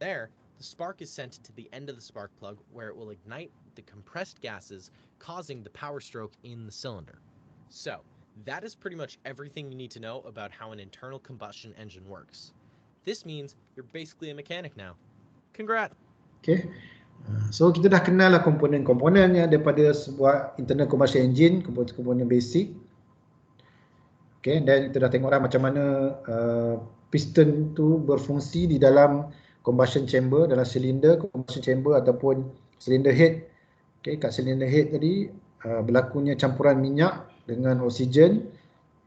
There, the spark is sent to the end of the spark plug where it will ignite the compressed gases, causing the power stroke in the cylinder. So, that is pretty much everything you need to know about how an internal combustion engine works. This means you're basically a mechanic now. Congrats! Okay. So kita dah kenal lah komponen-komponennya daripada sebuah internal combustion engine, komponen basic. Okay, dan kita dah tengok lah macam mana piston tu berfungsi di dalam combustion chamber, dalam silinder combustion chamber ataupun cylinder head. Okay, kat cylinder head tadi berlakunya campuran minyak dengan oksigen,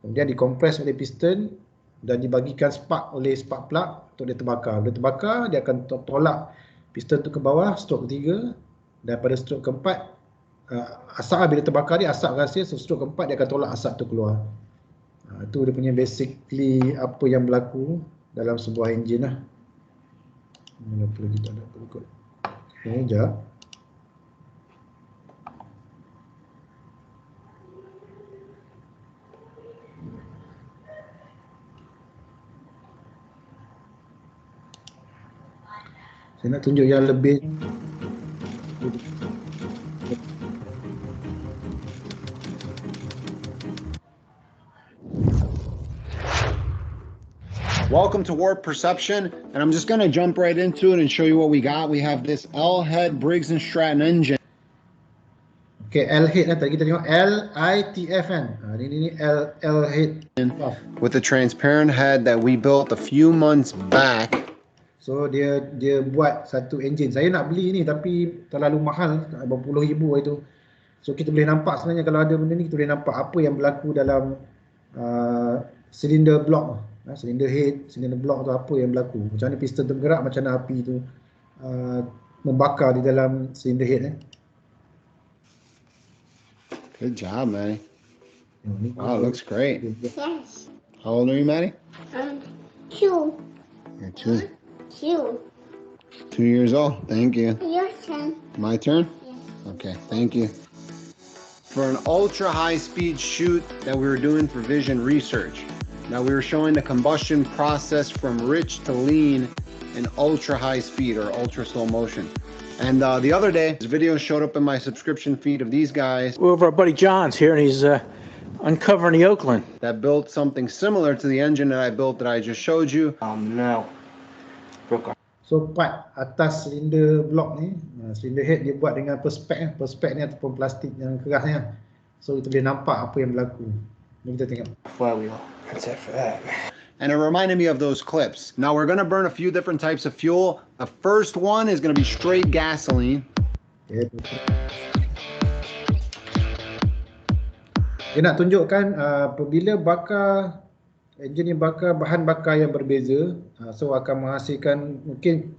kemudian dikompres oleh piston dan dibagikan spark oleh spark plug untuk dia terbakar. Bila terbakar, dia akan tolak piston tu ke bawah, stroke ketiga, dan pada stroke keempat asap bila terbakar dia asap rahsia, so stroke keempat dia akan tolak asap tu keluar. Itu dia punya basically apa yang berlaku dalam sebuah enjin lah. Mana lagi tak ada berikut. Okay, sekejap. Saya nak tunjuk yang lebih. Welcome to Warp Perception, and I'm just going to jump right into it and show you what we got. We have this L-head Briggs & Stratton engine. Okay, L-head tadi kita tengok L-I-T-F kan. Ini L-head. With a transparent head that we built a few months back. So dia buat satu engine. Saya nak beli ni tapi terlalu mahal, berpuluh ribu itu. So kita boleh nampak sebenarnya kalau ada benda ni, kita boleh nampak apa yang berlaku dalam cylinder block. Cylinder head, cylinder block tu apa yang berlaku. Macam mana piston tu bergerak, macam mana api tu membakar di dalam cylinder head. Good job, Maddie. Wow, it looks great. Yes. How old are you, Maddie? 2. You're 2. 2. 2 years old. Thank you. Your turn. My turn? Yes. Okay, thank you. For an ultra high speed shoot that we were doing for vision research. Now we were showing the combustion process from rich to lean in ultra high speed or ultra slow motion. And the other day, this video showed up in my subscription feed of these guys. We're over at Buddy John's here, and he's uncovering the Oakland. That built something similar to the engine that I built that I just showed you. No. Broke. So part atas cylinder block ni, cylinder head dia buat dengan perspex. Perspex ni ataupun plastik yang keras ni. So kita boleh nampak apa yang berlaku. Ni kita tengok. Flywheel. That's it for that. And it reminded me of those clips. Now we're going to burn a few different types of fuel. The first one is going to be straight gasoline. Okay. Dia nak tunjukkan apabila bakar enjin yang bakar bahan bakar yang berbeza, so akan menghasilkan mungkin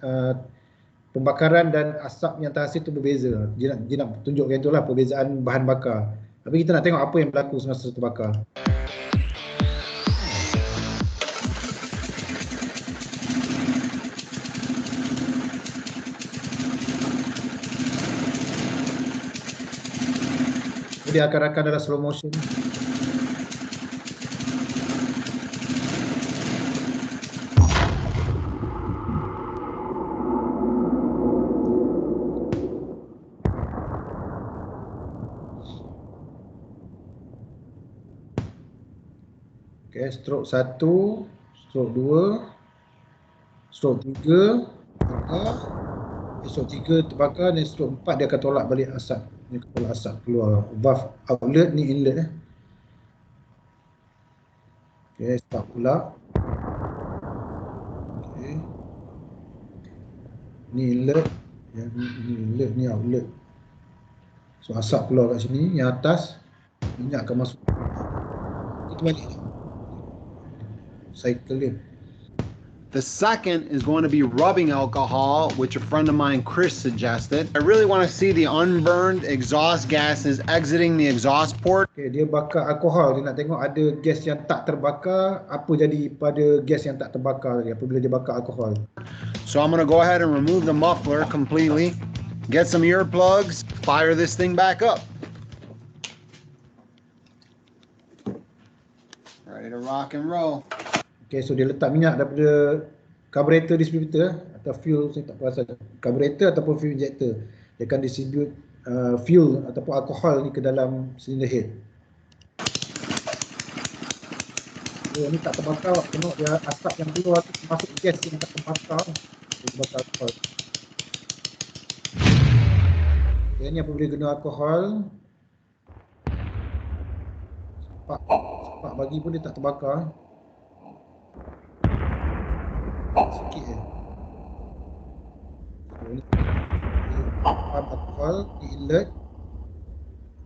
pembakaran dan asap yang terhasil tu berbeza. Dia nak tunjukkan itulah perbezaan bahan bakar. Tapi kita nak tengok apa yang berlaku semasa terbakar. Dia akan dalam slow motion. Okay, stroke 1, stroke 2, stroke 3 terbakar, stroke 3 terbakar, dan stroke 4 dia akan tolak balik asap. Dia akan tolak asap keluar. Valve outlet ni inlet. Okay, start pula. Okay. Ni inlet, yang ni inlet, ni outlet. So asap keluar kat sini, yang atas minyak akan masuk. Itu balik. Cycle dia. The second is going to be rubbing alcohol, which a friend of mine, Chris, suggested. I really want to see the unburned exhaust gases exiting the exhaust port. Okay, dia bakar alkohol. Dia nak tengok ada gas yang tak terbakar, apa jadi pada gas yang tak terbakar tadi apabila dia bakar alkohol. So I'm going to go ahead and remove the muffler completely, get some earplugs, fire this thing back up. Ready to rock and roll. Okay, so dia letak minyak daripada carburetor distributor atau fuel, saya tak perasan, carburetor ataupun fuel injector. Dia akan distribute fuel ataupun alkohol ni ke dalam cylinder head. So, ni tak terbakar, tengok dia asap yang keluar tu masuk gas yang tak terbakar. Dia terbakar alkohol. Okay, ni apabila guna alkohol, sepak bagi pun dia tak terbakar. Sikit je. Alkohol di inlet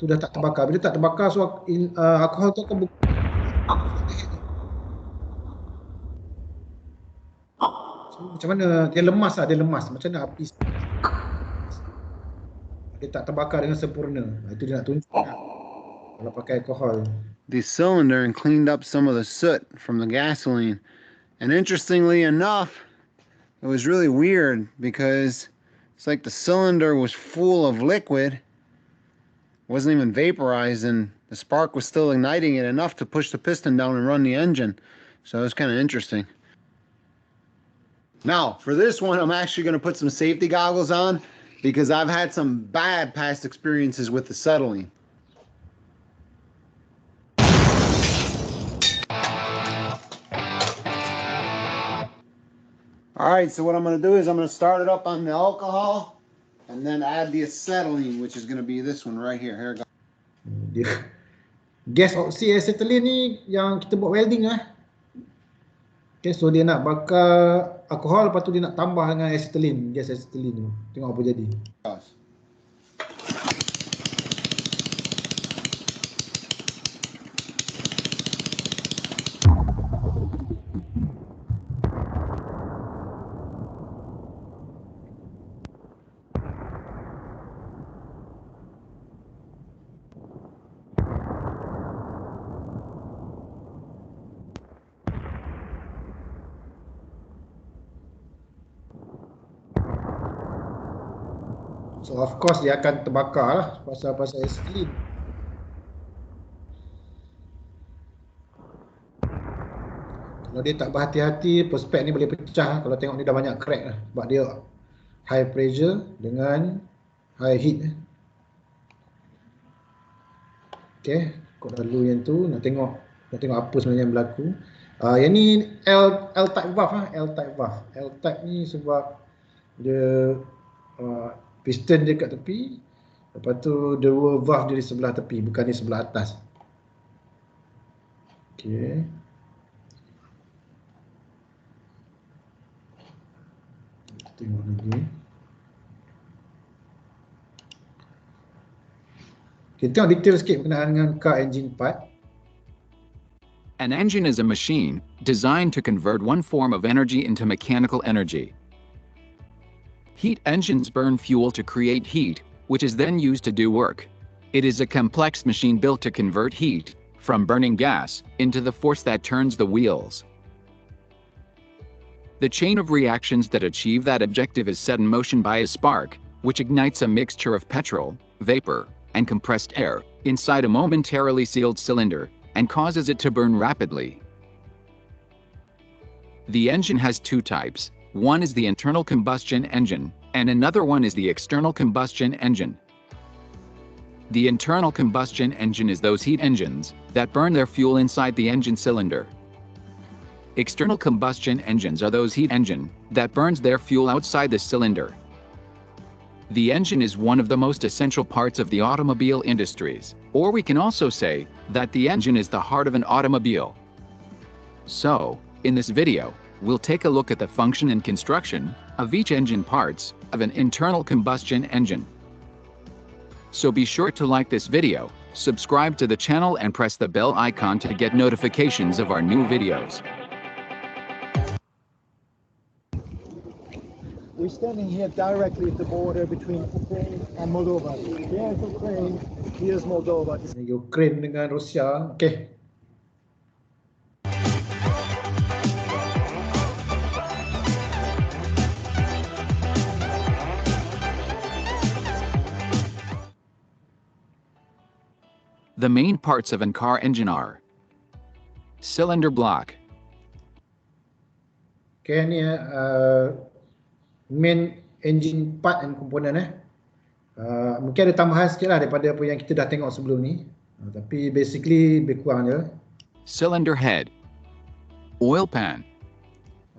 tu dah tak terbakar. Bila tak terbakar, so alkohol tu akan so, macam mana dia lemas lah, dia lemas. Macam mana api dia tak terbakar dengan sempurna. Itu dia nak tunjuk lah, kalau pakai alkohol. The cylinder and cleaned up some of the soot from the gasoline. And interestingly enough, it was really weird because it's like the cylinder was full of liquid, wasn't even vaporized, and the spark was still igniting it enough to push the piston down and run the engine. So it was kind of interesting. Now, for this one, I'm actually going to put some safety goggles on because I've had some bad past experiences with the acetylene. All right, so what I'm going to do is I'm going to start it up on the alcohol and then add the acetylene, which is going to be this one right here. Here we go. Dia gas oksi acetylene ni yang kita buat welding lah. Okay, so dia nak bakar alkohol, lepas tu dia nak tambah dengan acetylene, gas acetylene tu. Tengok apa jadi. So of course dia akan terbakar lah pasal acetylene. Kalau dia tak berhati-hati, perspek ni boleh pecah. Kalau tengok ni dah banyak crack lah, sebab dia high pressure dengan high heat. Okay, kod dulu yang tu, nak tengok apa sebenarnya yang berlaku. Yang ni L-type valve lah, L-type valve. L-type ni sebab dia piston dia kat tepi, lepas tu dua valve dia di sebelah tepi, bukan di sebelah atas. Okay. Kita tengok lagi. Kita tengok detail sikit berkenaan dengan car engine part. An engine is a machine designed to convert one form of energy into mechanical energy. Heat engines burn fuel to create heat, which is then used to do work. It is a complex machine built to convert heat from burning gas into the force that turns the wheels. The chain of reactions that achieve that objective is set in motion by a spark, which ignites a mixture of petrol, vapor, and compressed air inside a momentarily sealed cylinder and causes it to burn rapidly. The engine has two types. One is the internal combustion engine, and another one is the external combustion engine. The internal combustion engine is those heat engines that burn their fuel inside the engine cylinder. External combustion engines are those heat engine that burns their fuel outside the cylinder. The engine is one of the most essential parts of the automobile industries, or we can also say that the engine is the heart of an automobile. So, in this video, we'll take a look at the function and construction of each engine parts of an internal combustion engine. So be sure to like this video, subscribe to the channel and press the bell icon to get notifications of our new videos. We're standing here directly at the border between Ukraine and Moldova. Here's Ukraine, here's Moldova. Ukraine dengan Rusia. Okey. The main parts of a car engine are cylinder block, Okey, ni main engine part and component mungkin ada tambahan sikit lah daripada apa yang kita dah tengok sebelum ni, tapi basically lebih kurang je. cylinder head, oil pan,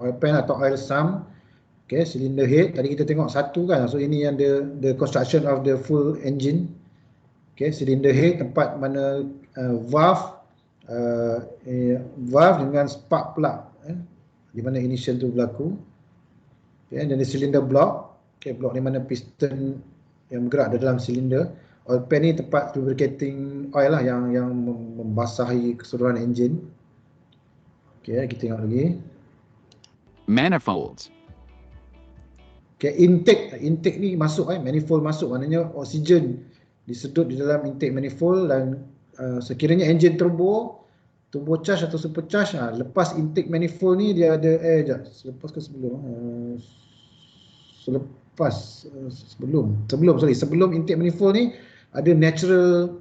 Oil pan atau oil sump. Okay, cylinder head tadi kita tengok satu kan, so ini yang the construction of the full engine. Okay, cylinder head tempat mana valve dengan spark plug di mana ignition tu berlaku. Okay, dan the cylinder block. Okay, block di mana piston yang bergerak di dalam cylinder. Oil pan ni tempat lubricating oil lah yang membasahi keseluruhan engine. Okay, kita tengok lagi. manifolds, Okay, intake ni masuk manifold masuk, maknanya oksigen disedut di dalam intake manifold dan sekiranya engine turbo charge atau supercharge, lepas intake manifold ni dia ada selepas ke sebelum sebelum intake manifold ni ada natural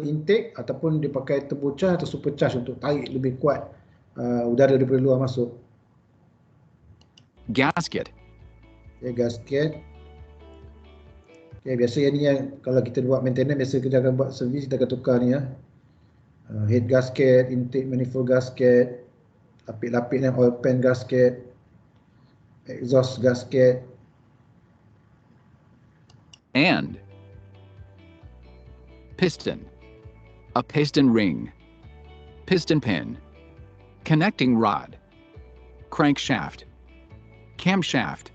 intake ataupun dia pakai turbo charge atau supercharge untuk tarik lebih kuat udara daripada luar masuk. gasket, Okay, gasket. Okay, biasa yang ni kalau kita buat maintenance, biasa kita akan buat servis, kita akan tukar ni head gasket, intake manifold gasket, lapik-lapik dan oil pan gasket, exhaust gasket. and piston, a piston ring, piston pin, connecting rod, crankshaft, camshaft,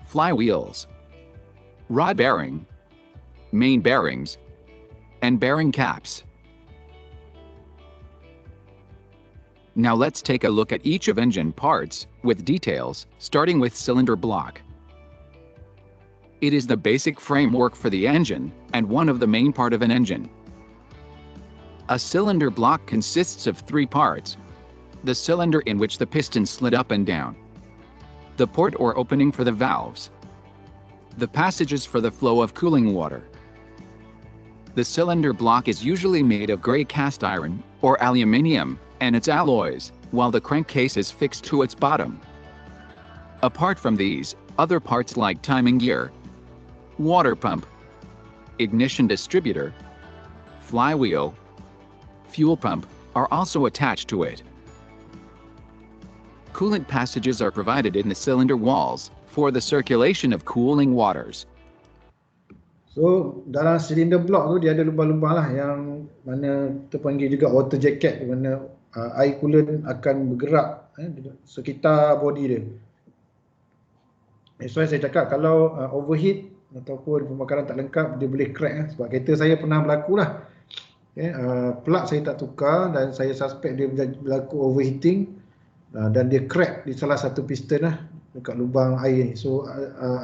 flywheels, rod bearing, main bearings, and bearing caps. Now let's take a look at each of engine parts with details, starting with cylinder block. It is the basic framework for the engine and one of the main part of an engine. A cylinder block consists of three parts: the cylinder in which the piston slid up and down, the port or opening for the valves, the passages for the flow of cooling water. The cylinder block is usually made of gray cast iron or aluminium and its alloys, while the crankcase is fixed to its bottom. Apart from these, other parts like timing gear, water pump, ignition distributor, flywheel, fuel pump are also attached to it. Coolant passages are provided in the cylinder walls for the circulation of cooling waters. So dalam cylinder block tu dia ada lubang-lubang lah yang mana terpanggil juga water jacket, di mana air coolant akan bergerak sekitar body dia. That's why saya cakap kalau overheat ataupun pembakaran tak lengkap dia boleh crack sebab kereta saya pernah berlaku lah. Okay, plug saya tak tukar dan saya suspect dia berlaku overheating dan dia crack di salah satu piston lah. dekat lubang air ni. So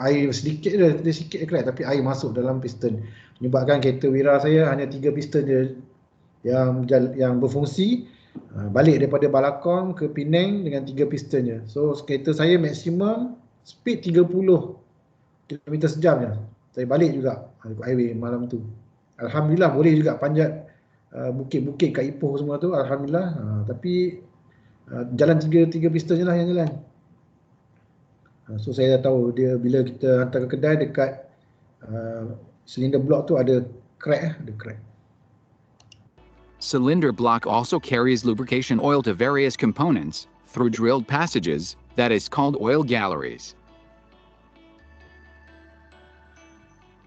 air sedikit dia sikit crack, tapi air masuk dalam piston. Menyebabkan kereta Wira saya hanya 3 piston je yang berfungsi, balik daripada Balakong ke Penang dengan 3 piston je. So kereta saya maksimum speed 30 km sejam je. Saya balik juga ikut highway malam tu. Alhamdulillah boleh juga panjat bukit-bukit kat Ipoh semua tu, alhamdulillah. Tapi jalan 3 piston je lah yang jalan. So saya dah tahu dia bila kita hantar ke kedai dekat cylinder block tu ada crack. Cylinder block also carries lubrication oil to various components through drilled passages, that is called oil galleries.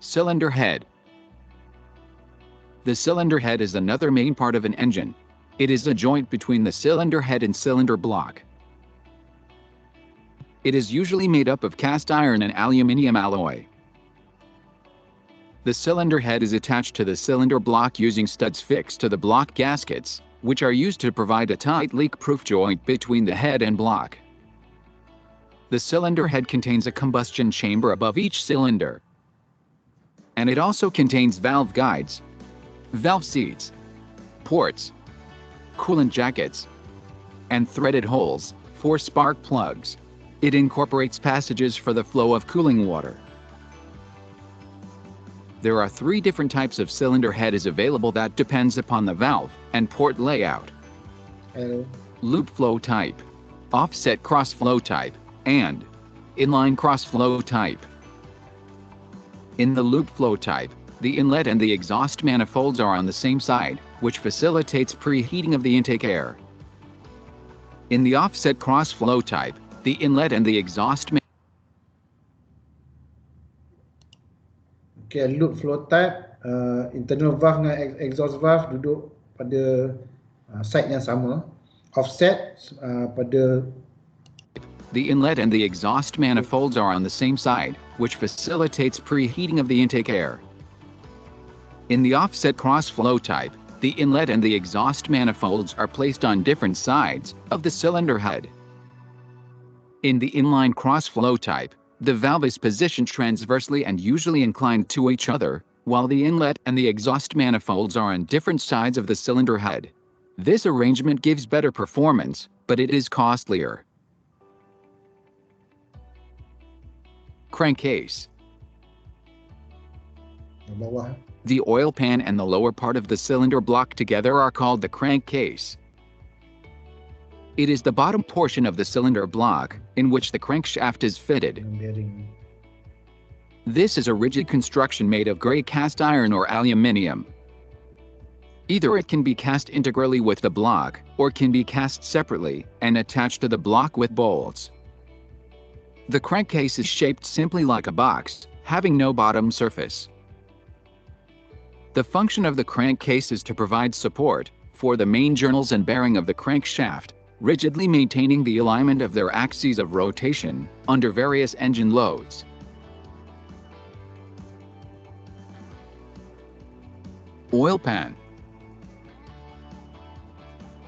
Cylinder head. The cylinder head is another main part of an engine. It is a joint between the cylinder head and cylinder block. It is usually made up of cast iron and aluminium alloy. The cylinder head is attached to the cylinder block using studs fixed to the block gaskets, which are used to provide a tight leak-proof joint between the head and block. The cylinder head contains a combustion chamber above each cylinder. And it also contains valve guides, valve seats, ports, coolant jackets, and threaded holes for spark plugs. It incorporates passages for the flow of cooling water. There are 3 different types of cylinder head is available that depends upon the valve and port layout. Loop flow type, offset cross flow type, and inline cross flow type. In the loop flow type, the inlet and the exhaust manifolds are on the same side, which facilitates preheating of the intake air. In the offset cross flow type, the inlet and the exhaust Okay, loop flow type, internal valve dengan exhaust valve duduk pada side yang sama. Offset pada the inlet and the exhaust manifolds are on the same side, which facilitates preheating of the intake air. In the offset cross flow type, the inlet and the exhaust manifolds are placed on different sides of the cylinder head. In the inline cross flow type, the valve is positioned transversely and usually inclined to each other, while the inlet and the exhaust manifolds are on different sides of the cylinder head. This arrangement gives better performance, but it is costlier. Crankcase. The oil pan and the lower part of the cylinder block together are called the crankcase. It is the bottom portion of the cylinder block, in which the crankshaft is fitted. This is a rigid construction made of gray cast iron or aluminium. Either it can be cast integrally with the block, or can be cast separately and attached to the block with bolts. The crankcase is shaped simply like a box, having no bottom surface. The function of the crankcase is to provide support for the main journals and bearing of the crankshaft, rigidly maintaining the alignment of their axes of rotation under various engine loads. Oil pan.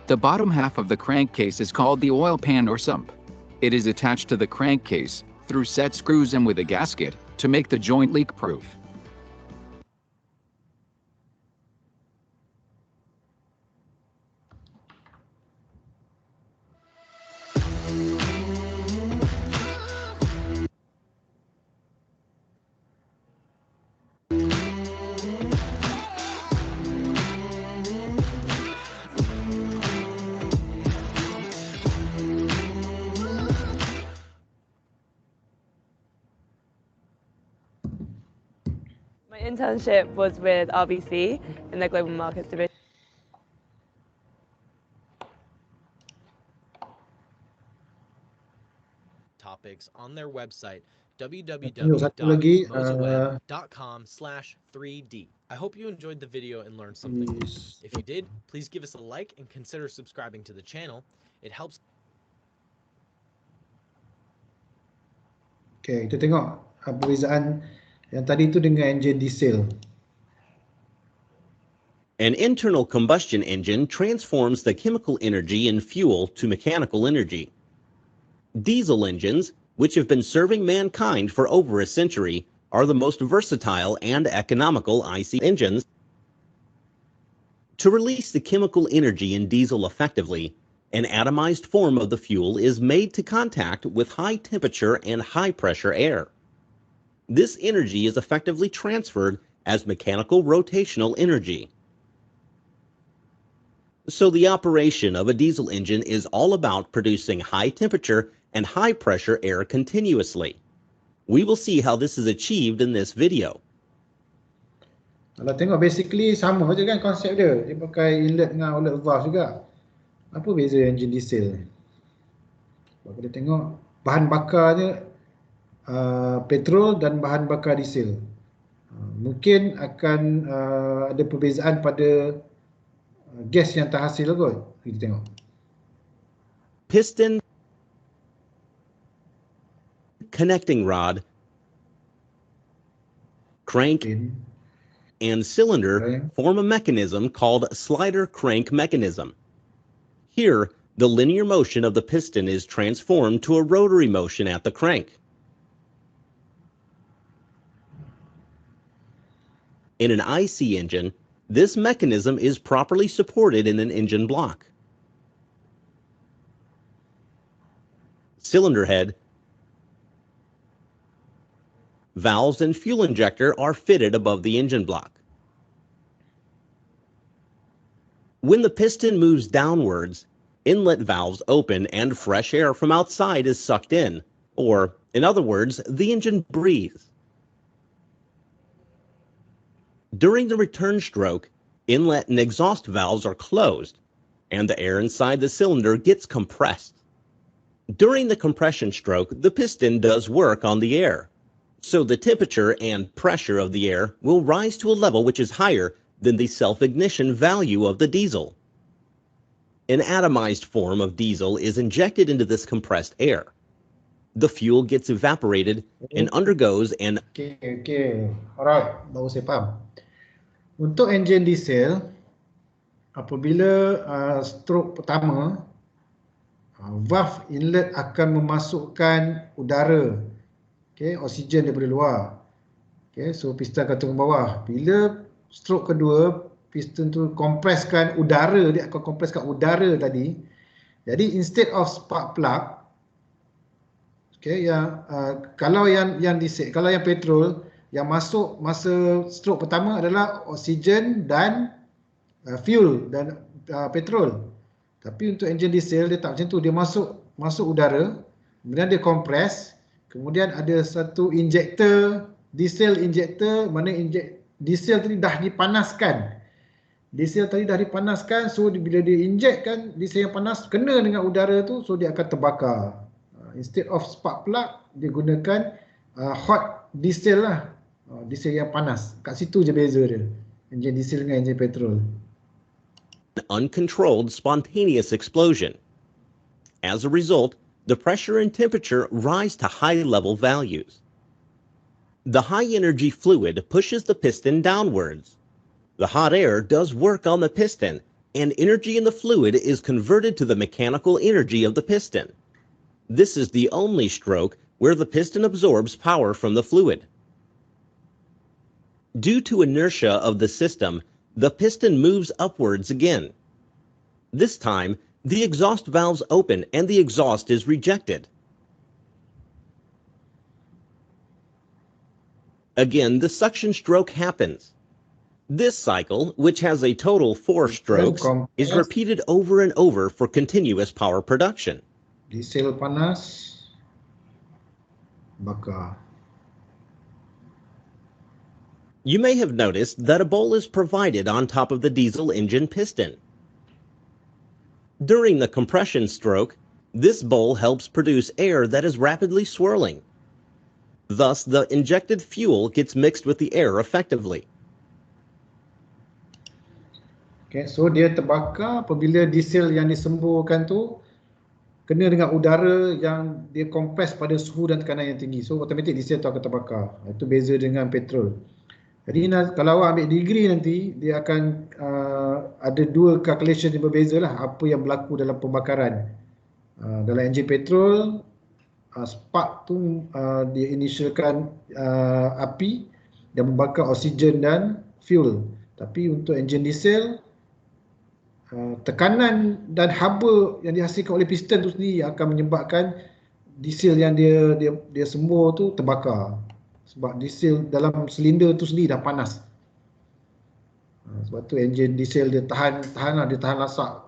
The bottom half of the crankcase is called the oil pan or sump. It is attached to the crankcase through set screws and with a gasket to make the joint leak-proof. My internship was with RBC in their Global Markets division. Topics on their website satu lagi, www.mosaweb.com/3d. I hope you enjoyed the video and learned something. If you did, please give us a like and consider subscribing to the channel. It helps. Okay, kita tengok perbezaan yang tadi tu dengan engine diesel. An internal combustion engine transforms the chemical energy in fuel to mechanical energy. Diesel engines which have been serving mankind for over a century, are the most versatile and economical IC engines. To release the chemical energy in diesel effectively, an atomized form of the fuel is made to contact with high temperature and high pressure air. This energy is effectively transferred as mechanical rotational energy. So the operation of a diesel engine is all about producing high temperature and high pressure air continuously. We will see how this is achieved in this video. Kalau tengok basically sama je kan konsep dia. Dia pakai inlet dengan outlet valve juga. Apa beza engine diesel ni? Kalau kita tengok bahan bakarnya petrol dan bahan bakar diesel. Mungkin akan ada perbezaan pada gas yang terhasil kot. Kita tengok. Piston, connecting rod, crank, and cylinder form a mechanism called slider crank mechanism. Here, the linear motion of the piston is transformed to a rotary motion at the crank. In an IC engine, this mechanism is properly supported in an engine block. Cylinder head, valves, and fuel injector are fitted above the engine block. When the piston moves downwards, inlet valves open and fresh air from outside is sucked in, or, in other words, the engine breathes. During the return stroke, inlet and exhaust valves are closed, and the air inside the cylinder gets compressed. During the compression stroke, the piston does work on the air, so the temperature and pressure of the air will rise to a level which is higher than the self-ignition value of the diesel. An atomized form of diesel is injected into this compressed air. The fuel gets evaporated and undergoes an... Okay. Alright, baru saya faham. Untuk enjin diesel, apabila stroke pertama, valve inlet akan memasukkan udara, oksigen daripada luar. So piston akan turun bawah. Bila stroke kedua, piston tu kompreskan udara, dia akan kompreskan udara tadi. Jadi instead of spark plug, kalau yang diesel, kalau yang petrol, yang masuk masa stroke pertama adalah oksigen dan fuel dan petrol. Tapi untuk enjin diesel dia tak macam tu, dia masuk udara, kemudian dia kompres, kemudian ada satu injektor, diesel injektor, mana diesel tadi dah dipanaskan. Diesel tadi dah dipanaskan, so bila dia injekkan diesel yang panas kena dengan udara tu, so dia akan terbakar. Instead of spark plug, dia gunakan hot diesel lah. Diesel yang panas. Kat situ je beza dia. Enjin diesel dengan enjin petrol. Uncontrolled spontaneous explosion. As a result, the pressure and temperature rise to high level values. The high energy fluid pushes the piston downwards. The hot air does work on the piston, and energy in the fluid is converted to the mechanical energy of the piston. This is the only stroke where the piston absorbs power from the fluid. Due to inertia of the system, the piston moves upwards again. This time, the exhaust valves open and the exhaust is rejected. Again, the suction stroke happens. This cycle, which has a total 4 strokes, is repeated over and over for continuous power production. Diesel panas, bakar. You may have noticed that a bowl is provided on top of the diesel engine piston. During the compression stroke, this bowl helps produce air that is rapidly swirling. Thus, the injected fuel gets mixed with the air effectively. So dia terbakar apabila diesel yang disemburkan tu kena dengan udara yang dia kompres pada suhu dan tekanan yang tinggi. So automatik diesel tu akan terbakar. Itu beza dengan petrol. Jadi kalau awak ambil degree nanti, dia akan ada dua calculation yang berbeza lah, apa yang berlaku dalam pembakaran. Dalam enjin petrol, spark tu dia initialkan api dan membakar oksigen dan fuel. Tapi untuk enjin diesel, tekanan dan haba yang dihasilkan oleh piston tu sendiri akan menyebabkan diesel yang dia sembur tu terbakar. Sebab diesel dalam silinder tu sendiri dah panas. Sebab tu enjin diesel dia tahan lasak.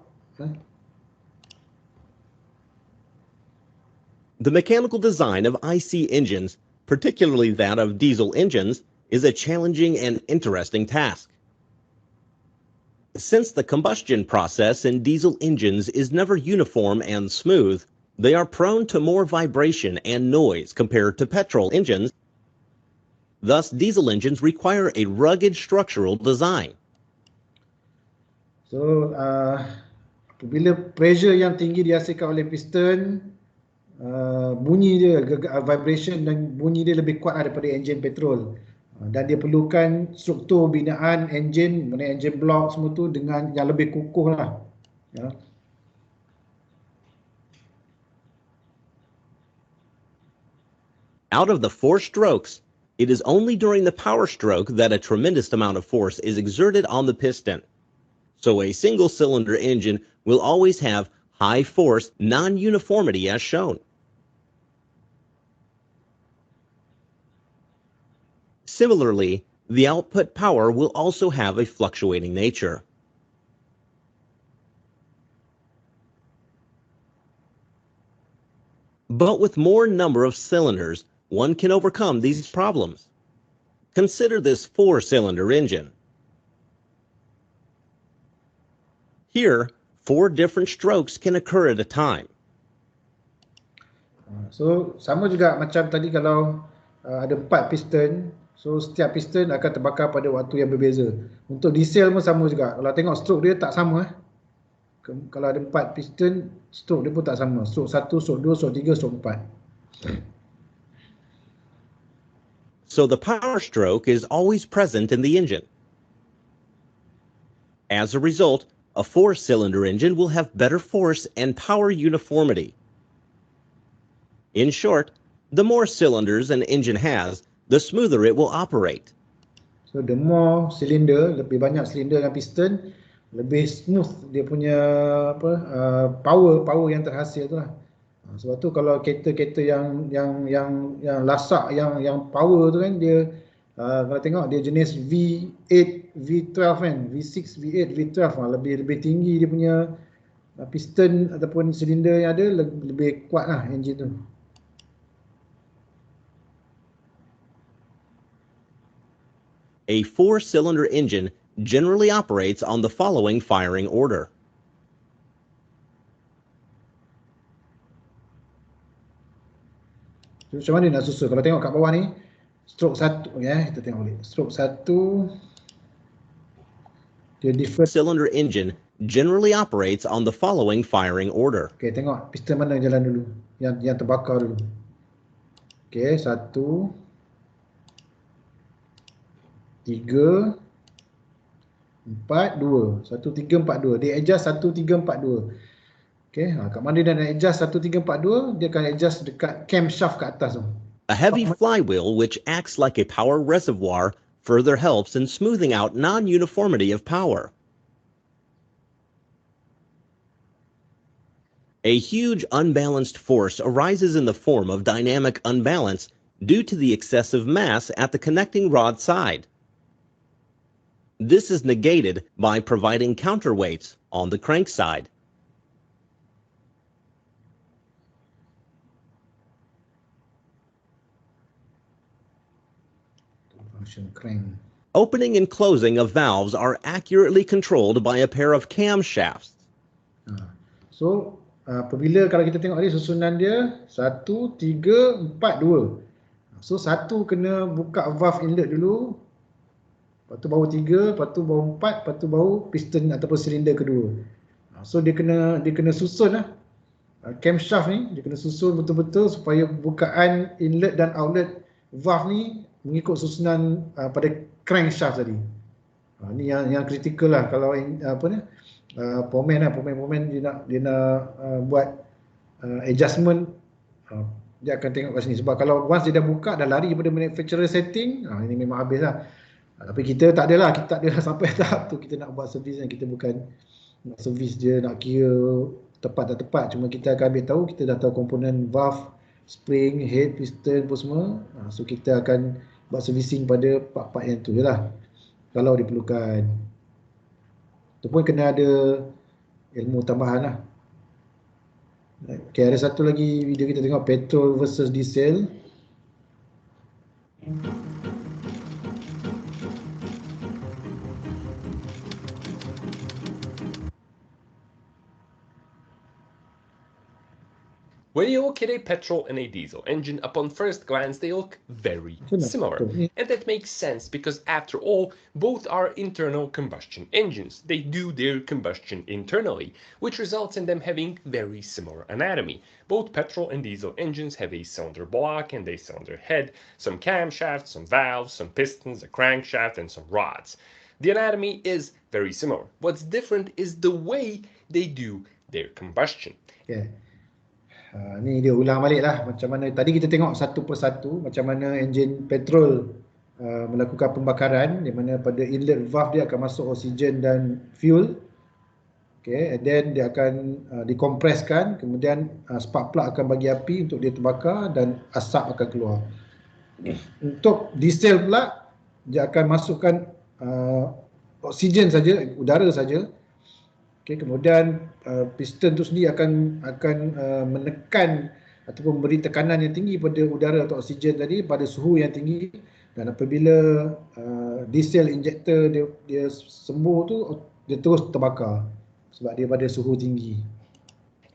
The mechanical design of IC engines, particularly that of diesel engines, is a challenging and interesting task. Since the combustion process in diesel engines is never uniform and smooth, they are prone to more vibration and noise compared to petrol engines. Thus, diesel engines require a rugged structural design. So, apabila pressure yang tinggi dihasilkan oleh piston, bunyi dia, vibration dan bunyi dia lebih kuat daripada enjin petrol. Dan dia perlukan struktur binaan enjin, enjin block semua tu dengan yang lebih kukuh lah. Ya. Out of the 4 strokes, it is only during the power stroke that a tremendous amount of force is exerted on the piston. So a single-cylinder engine will always have high force non-uniformity as shown. Similarly, the output power will also have a fluctuating nature. But with more number of cylinders, one can overcome these problems. Consider this 4-cylinder engine. Here, 4 different strokes can occur at a time. So, sama juga macam tadi kalau ada 4 piston, so setiap piston akan terbakar pada waktu yang berbeza. Untuk diesel pun sama juga. Kalau tengok stroke dia tak sama. Kalau ada 4 piston, stroke dia pun tak sama. Stroke 1, stroke 2, stroke 3, stroke 4. So the power stroke is always present in the engine. As a result, a 4-cylinder engine will have better force and power uniformity. In short, the more cylinders an engine has, the smoother it will operate. So the more cylinder, lebih banyak cylinder dan piston, lebih smooth dia punya power yang terhasil tu lah. Sebab tu kalau kereta-kereta yang lasak, yang power tu kan, dia kalau tengok dia jenis V8, V12 kan, V6, V8, V12 lebih tinggi dia punya piston ataupun silinder yang ada, lebih kuat lah enjin tu. A 4-cylinder engine generally operates on the following firing order. Macam mana nak susun? Kalau tengok kat bawah ni, stroke 1, kita tengok boleh. Stroke 1, dia different. Cylinder engine generally operates on the following firing order. Okay, tengok piston mana jalan dulu, yang terbakar dulu. Okay, 1, 3, 4, 2. 1, 3, 4, 2. Dia adjust 1, 3, 4, 2. Okay, kat mana dia nak adjust 1, 3, 4, 2, dia akan adjust dekat camshaft kat atas tu. A heavy flywheel which acts like a power reservoir further helps in smoothing out non-uniformity of power. A huge unbalanced force arises in the form of dynamic unbalance due to the excessive mass at the connecting rod side. This is negated by providing counterweights on the crank side. Opening and closing of valves are accurately controlled by a pair of camshafts. So, apabila kalau kita tengok ni susunan dia 1, 3, 4, 2. So, 1 kena buka valve inlet dulu. Lepas tu baru 3, lepas tu baru 4, lepas tu baru piston ataupun silinder kedua. So, dia kena susun lah. Camshaft ni, dia kena susun betul-betul supaya bukaan inlet dan outlet valve ni mengikut susunan pada crankshaft tadi. Ni yang kritikal lah kalau pomen dia nak buat adjustment dia akan tengok kat sini. Sebab kalau once dia dah buka, dah lari pada manufacturer setting, ini memang habis lah. Tapi kita tak adalah, kita tak adalah sampai tahap tu. Kita nak buat servis yang kita bukan nak servis dia, nak kira tepat tak tepat. Cuma kita akan ambil tahu, kita dah tahu komponen valve, spring, head, piston pun semua. So kita akan buat servicing pada part-part yang tu je lah, kalau diperlukan. Itu pun kena ada ilmu tambahan lah. Okay, ada satu lagi video kita tengok, petrol versus diesel. When you look at a petrol and a diesel engine, upon first glance they look very similar. And that makes sense because after all, both are internal combustion engines. They do their combustion internally, which results in them having very similar anatomy. Both petrol and diesel engines have a cylinder block and a cylinder head, some camshafts, some valves, some pistons, a crankshaft, and some rods. The anatomy is very similar. What's different is the way they do their combustion. Okay. Ni dia ulang balik lah macam mana tadi kita tengok satu persatu macam mana enjin petrol melakukan pembakaran, di mana pada inlet valve dia akan masuk oksigen dan fuel. Okay, and then dia akan dikompreskan, kemudian spark plug akan bagi api untuk dia terbakar dan asap akan keluar. Untuk diesel pula, dia akan masukkan oksigen saja, udara saja. Okay, kemudian piston tu sendiri akan menekan ataupun memberi tekanan yang tinggi pada udara atau oksigen tadi pada suhu yang tinggi, dan apabila diesel injector dia sembuh tu, dia terus terbakar sebab dia pada suhu tinggi.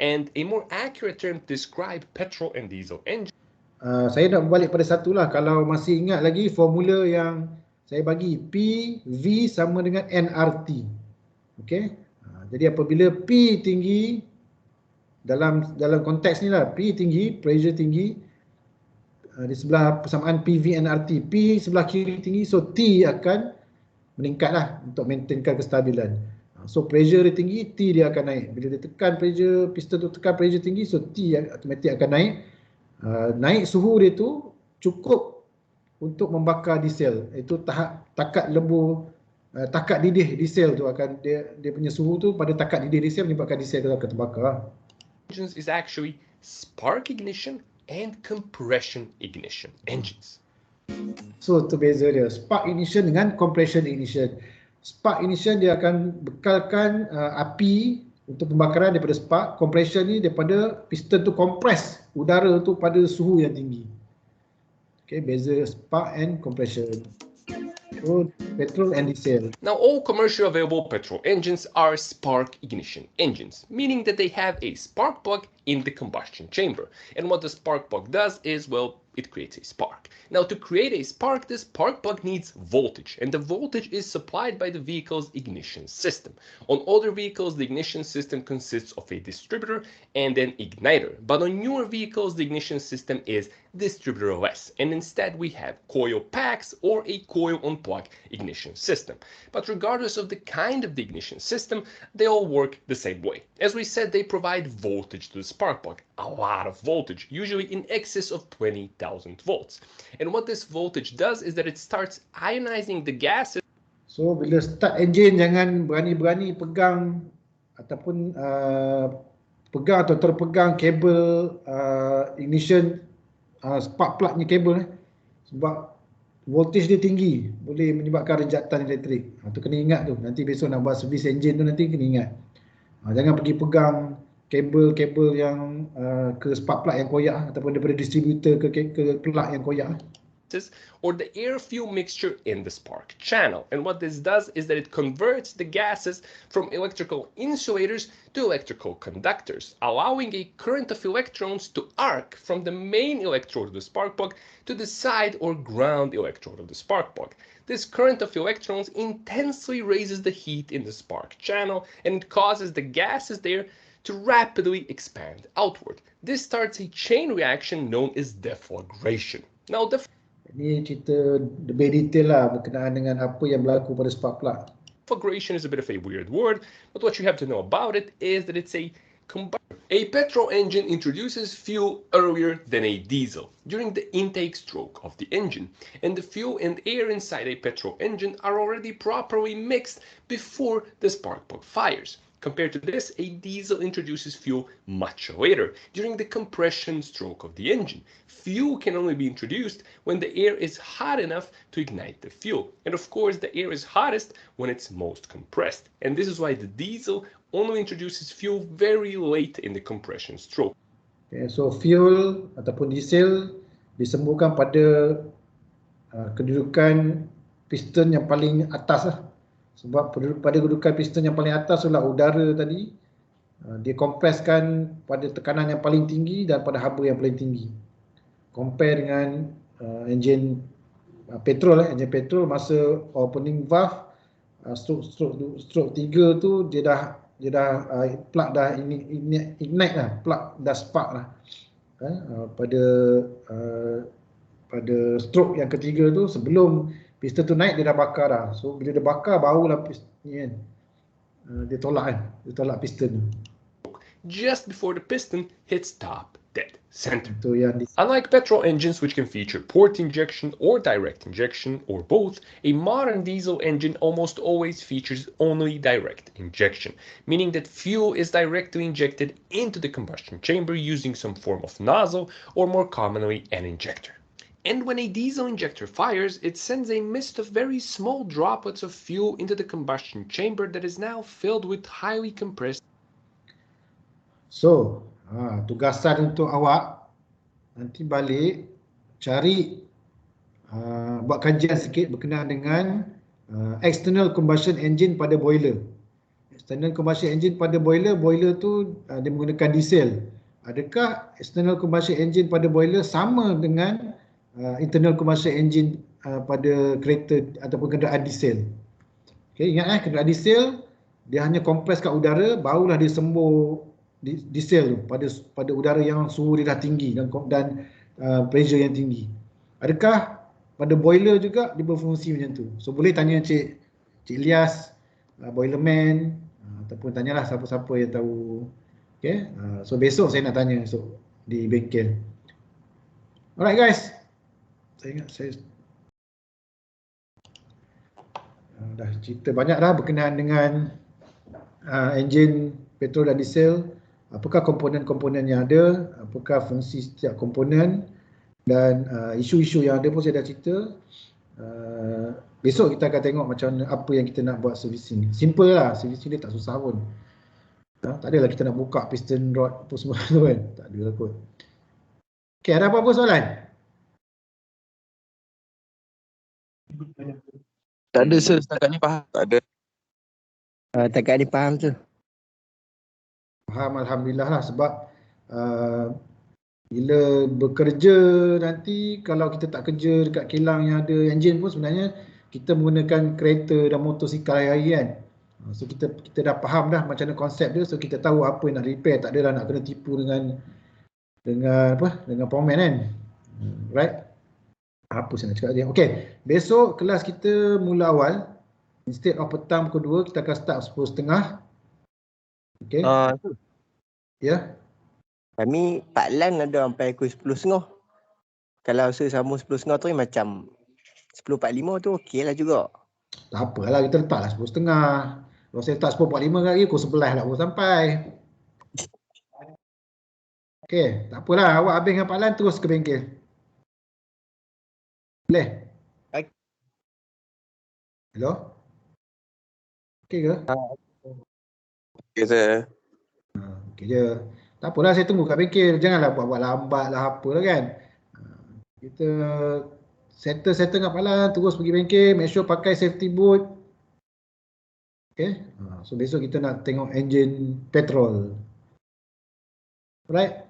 And a more accurate term to describe petrol and diesel engine. Saya nak balik pada satulah, kalau masih ingat lagi formula yang saya bagi, P V sama dengan nRT. Okey. Jadi apabila P tinggi, dalam konteks ni lah, P tinggi, pressure tinggi, di sebelah persamaan PV nRT, P sebelah kiri tinggi, so T akan meningkat lah untuk maintainkan kestabilan. So pressure dia tinggi, T dia akan naik. Bila dia tekan pressure, piston tu tekan pressure tinggi, so T automatik akan naik. Naik suhu dia tu cukup untuk membakar diesel. Itu tahap takat lembu, takat didih diesel tu akan dia punya suhu tu pada takat didih diesel menyebabkan diesel tu akan terbakar. Engines is actually spark ignition and compression ignition engines. So tu beza dia, spark ignition dengan compression ignition. Spark ignition dia akan bekalkan api untuk pembakaran daripada spark. Compression ni daripada piston tu compress udara tu pada suhu yang tinggi. Okay, beza spark and compression. So, petrol and diesel. Now, all commercially available petrol engines are spark ignition engines, meaning that they have a spark plug in the combustion chamber. And what the spark plug does is, well, it creates a spark. Now, to create a spark, this spark plug needs voltage, and the voltage is supplied by the vehicle's ignition system. On older vehicles, the ignition system consists of a distributor and an igniter, but on newer vehicles, the ignition system is distributorless, and instead we have coil packs or a coil on plug ignition system. But regardless of the kind of the ignition system, they all work the same way. As we said, they provide voltage to the spark plug, a lot of voltage, usually in excess of 20,000 volts. And what this voltage does is that it starts ionizing the gases. So bila start engine, jangan berani-berani pegang ataupun pegang atau terpegang kabel ignition spark plug ni kabel sebab voltage dia tinggi, boleh menyebabkan rejatan elektrik. Tu kena ingat tu, nanti besok nak buat servis engine tu nanti kena ingat. Jangan pergi pegang kabel-kabel yang ke spark plug yang koyak ataupun daripada distributor ke plug yang koyak. Or the air-fuel mixture in the spark channel. And what this does is that it converts the gases from electrical insulators to electrical conductors, allowing a current of electrons to arc from the main electrode of the spark plug to the side or ground electrode of the spark plug. This current of electrons intensely raises the heat in the spark channel, and it causes the gases there to rapidly expand outward. This starts a chain reaction known as deflagration. Now, ini cerita lebih detail lah berkenaan dengan apa yang berlaku pada spark plug. Deflagration is a bit of a weird word, but what you have to know about it is that it's a A petrol engine introduces fuel earlier than a diesel during the intake stroke of the engine, and the fuel and air inside a petrol engine are already properly mixed before the spark plug fires. Compared to this, a diesel introduces fuel much later, during the compression stroke of the engine. Fuel can only be introduced when the air is hot enough to ignite the fuel. And of course, the air is hottest when it's most compressed. And this is why the diesel only introduces fuel very late in the compression stroke. Okay, so fuel ataupun diesel disembuhkan pada kedudukan piston yang paling atas lah. Sebab pada kedudukan piston yang paling atas adalah udara tadi, dia kompreskan pada tekanan yang paling tinggi dan pada haba yang paling tinggi. Compare dengan enjin petrol, enjin petrol masa opening valve stroke 3 tu dia dah plug dah ignite lah, plug dah spark lah. Pada stroke yang ketiga tu, sebelum piston tu naik dia dah bakar dah. So bila dia bakar barulah ni kan, dia tolak piston tu. Just before the piston hits top dead center. Unlike petrol engines, which can feature port injection or direct injection or both, a modern diesel engine almost always features only direct injection, meaning that fuel is directly injected into the combustion chamber using some form of nozzle or more commonly an injector. And when a diesel injector fires, it sends a mist of very small droplets of fuel into the combustion chamber that is now filled with highly compressed. So, tugasan untuk awak nanti balik cari buat kajian sikit berkenaan dengan external combustion engine pada boiler. External combustion engine pada boiler tu dia menggunakan diesel. Adakah external combustion engine pada boiler sama dengan internal combustion engine pada kereta ataupun kenderaan diesel? Okay, ingat kenderaan diesel dia hanya kompreskan udara, barulah dia sembur diesel tu pada udara yang suhu dia dah tinggi dan pressure yang tinggi. Adakah pada boiler juga dia berfungsi macam tu? So boleh tanya Cik Ilyas, boilerman, ataupun tanyalah siapa-siapa yang tahu. Okay, so besok saya nak tanya esok di bengkel. Alright guys, saya ingat saya dah cerita banyak dah berkenaan dengan enjin petrol dan diesel. Apakah komponen-komponen yang ada, apakah fungsi setiap komponen, dan isu-isu yang ada pun saya dah cerita. Besok kita akan tengok macam mana, apa yang kita nak buat servicing. Simple lah, servicing dia tak susah pun. Tak adalah kita nak buka piston rod apa semua tu kan, tak ada lah kot. Okay, ada apa-apa soalan? Tak ada sir, setakat ni faham. Tak ada. Setakat ni faham sir. Faham, alhamdulillah lah, sebab bila bekerja nanti, kalau kita tak kerja dekat kilang yang ada enjin pun sebenarnya kita menggunakan kereta dan motosikal hari-hari kan. So kita dah faham dah macam mana konsep dia, so kita tahu apa yang nak repair, tak adalah nak kena tipu dengan powerman kan. Right? Apa saya nak cakap tadi? Okay, besok kelas kita mula awal. Instead of petang pukul 2, kita akan start 10.30. Okay. Ya. Kami Pak Lan ada sampai pukul 10.30. Kalau saya sambung 10.30 tu macam 10.45 tu okey lah juga. Tak apalah, kita letaklah 10.30. Kalau saya letak 10.45 lagi, pukul 11 lah baru sampai. Okey, tak apalah, awak habis dengan Pak Lan terus ke bengkel. Boleh? Hello? Okey ke? Okey sir. Okey je. Tak apalah, saya tunggu kat bengkel. Janganlah buat-buat lambat lah apalah kan. Kita settle dengan Pak Lan, terus pergi bengkel, make sure pakai safety boot. Okay. So besok kita nak tengok enjin petrol. Alright.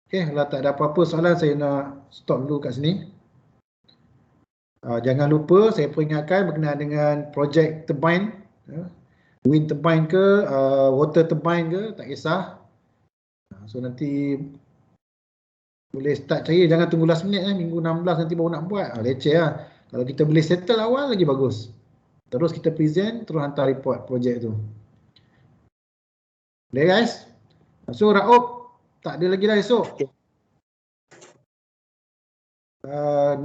Okay, kalau tak ada apa-apa soalan, saya nak stop dulu kat sini. Jangan lupa saya peringatkan berkenaan dengan projek turbine. Wind turbine ke, water turbine ke, tak kisah. So nanti boleh start cari, jangan tunggu last minute minggu 16 nanti baru nak buat. Leceh lah. Kalau kita boleh settle awal lagi bagus. Terus kita present, terus hantar report projek tu. Boleh guys? So Raub, tak ada lagi dah esok.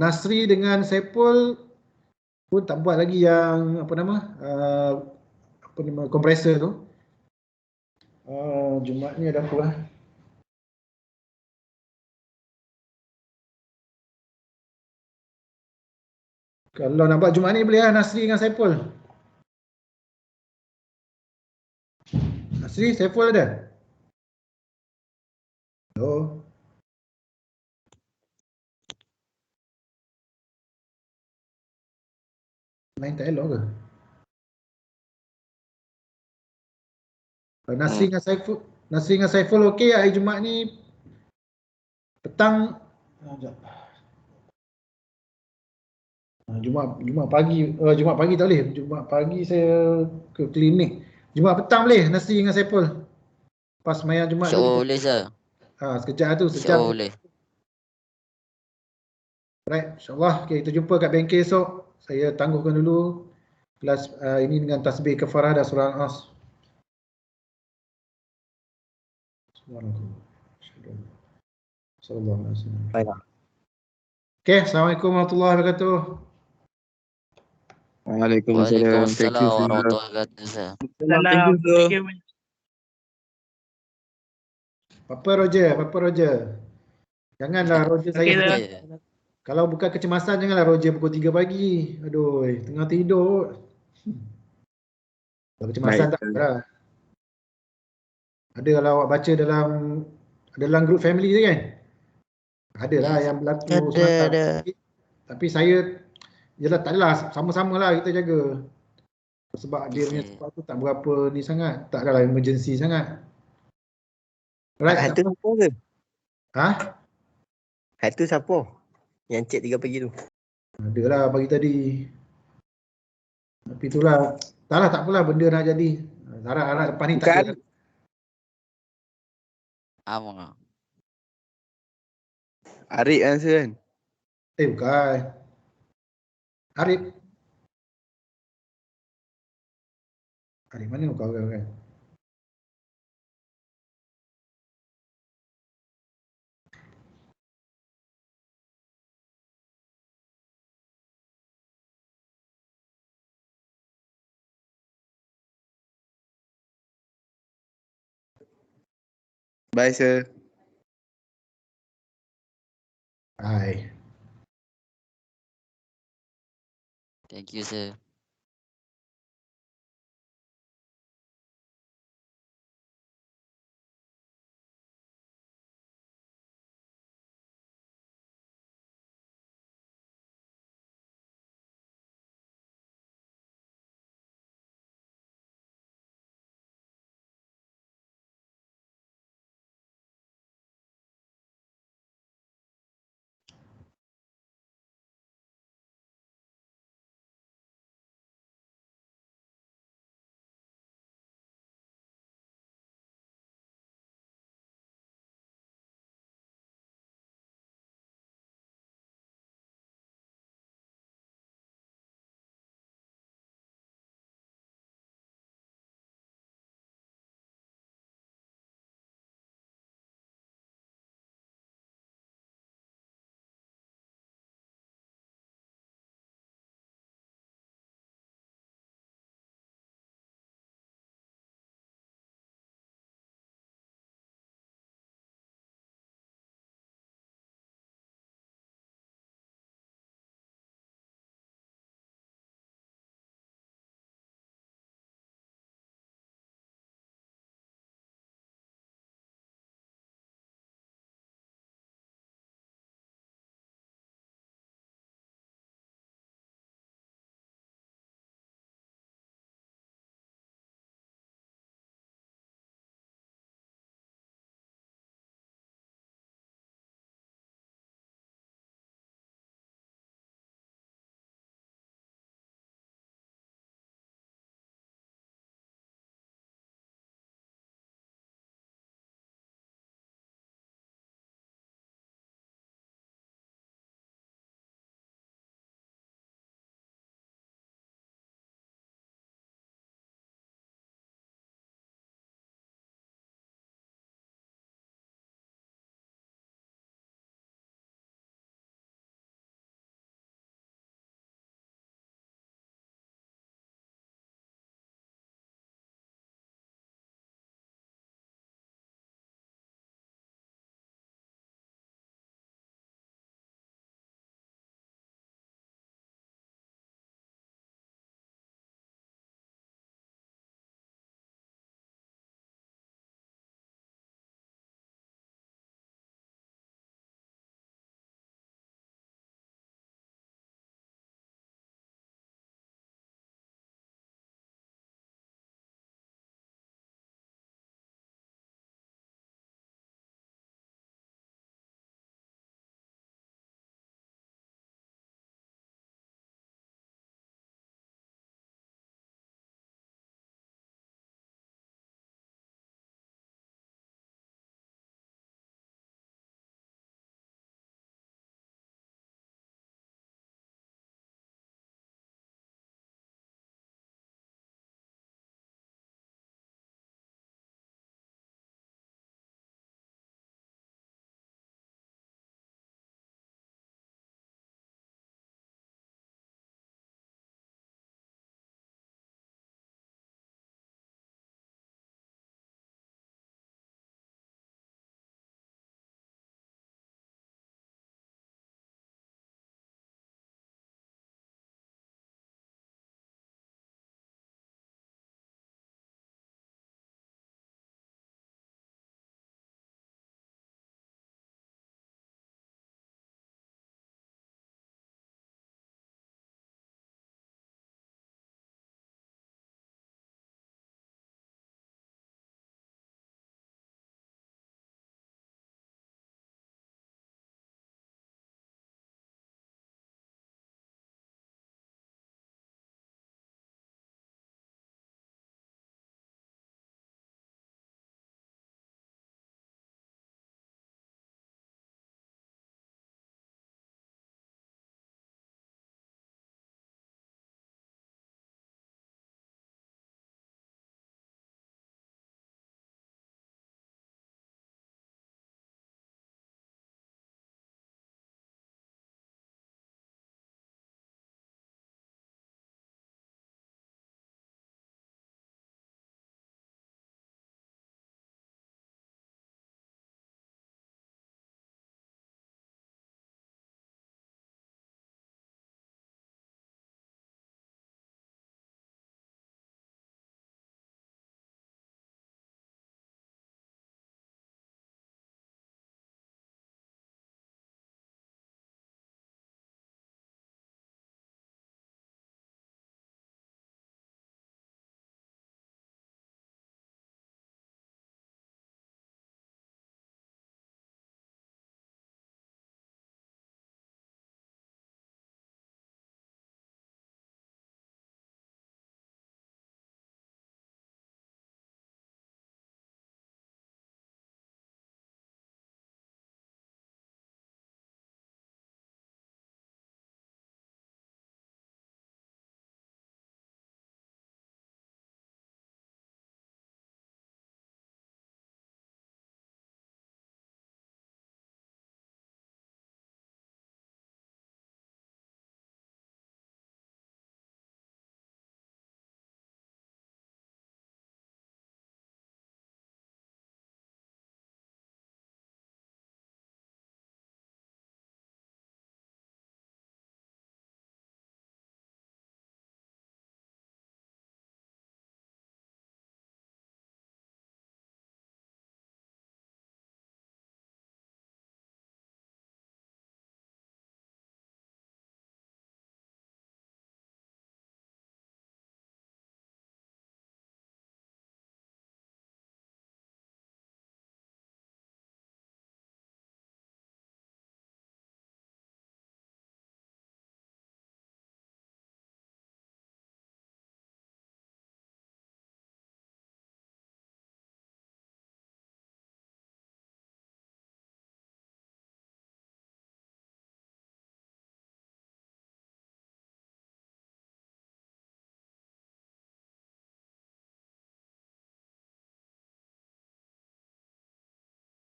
Nasri dengan Saiful pun tak buat lagi yang kompresor tu. Jumaat ni ada apa lah? Kalau nak buat Jumaat ni boleh lah Nasri dengan Saiful. Nasri, Saiful ada? Hello? Main tak elok ke? Nasri dengan Saiful okey hari Jumaat ni petang. Jumaat pagi tak boleh. Jumaat pagi saya ke klinik. Jumaat petang boleh Nasri dengan Saiful. Pas mayang Jumaat tu. Boleh sir. Sekejap tu, sejam. Boleh. Right, insyaAllah. Okay, kita jumpa kat bengkel esok. Saya tangguhkan dulu kelas ini dengan tasbih kafarah dan surah Al-As. Okay, Assalamualaikum warahmatullahi wabarakatuh. Waalaikumsalam warahmatullahi wabarakatuh. Thank you. Papa Roger. Janganlah Roger saya. Kalau bukan kecemasan, janganlah Roger pukul 3 pagi. Aduh, tengah tidur. Kalau kecemasan tak ada. Ada kalau awak baca dalam grup family tu kan? Adalah yang berlaku semalam. Tapi saya, yelah tak adalah, sama-sama lah kita jaga. Sebab dia punya sebab tu tak berapa ni sangat. Tak adalah emergency sangat. Alright. Hantu siapa ke? Ha? Hantu siapa? Yang cek 3 pagi tu. Adalah pagi tadi. Tapi itulah. Tak apalah benda nak jadi. Harap lepas ni tak ada. Amang. Arif kan? Bukan. Arif mana kau kan? Bye sir. Bye. Thank you sir.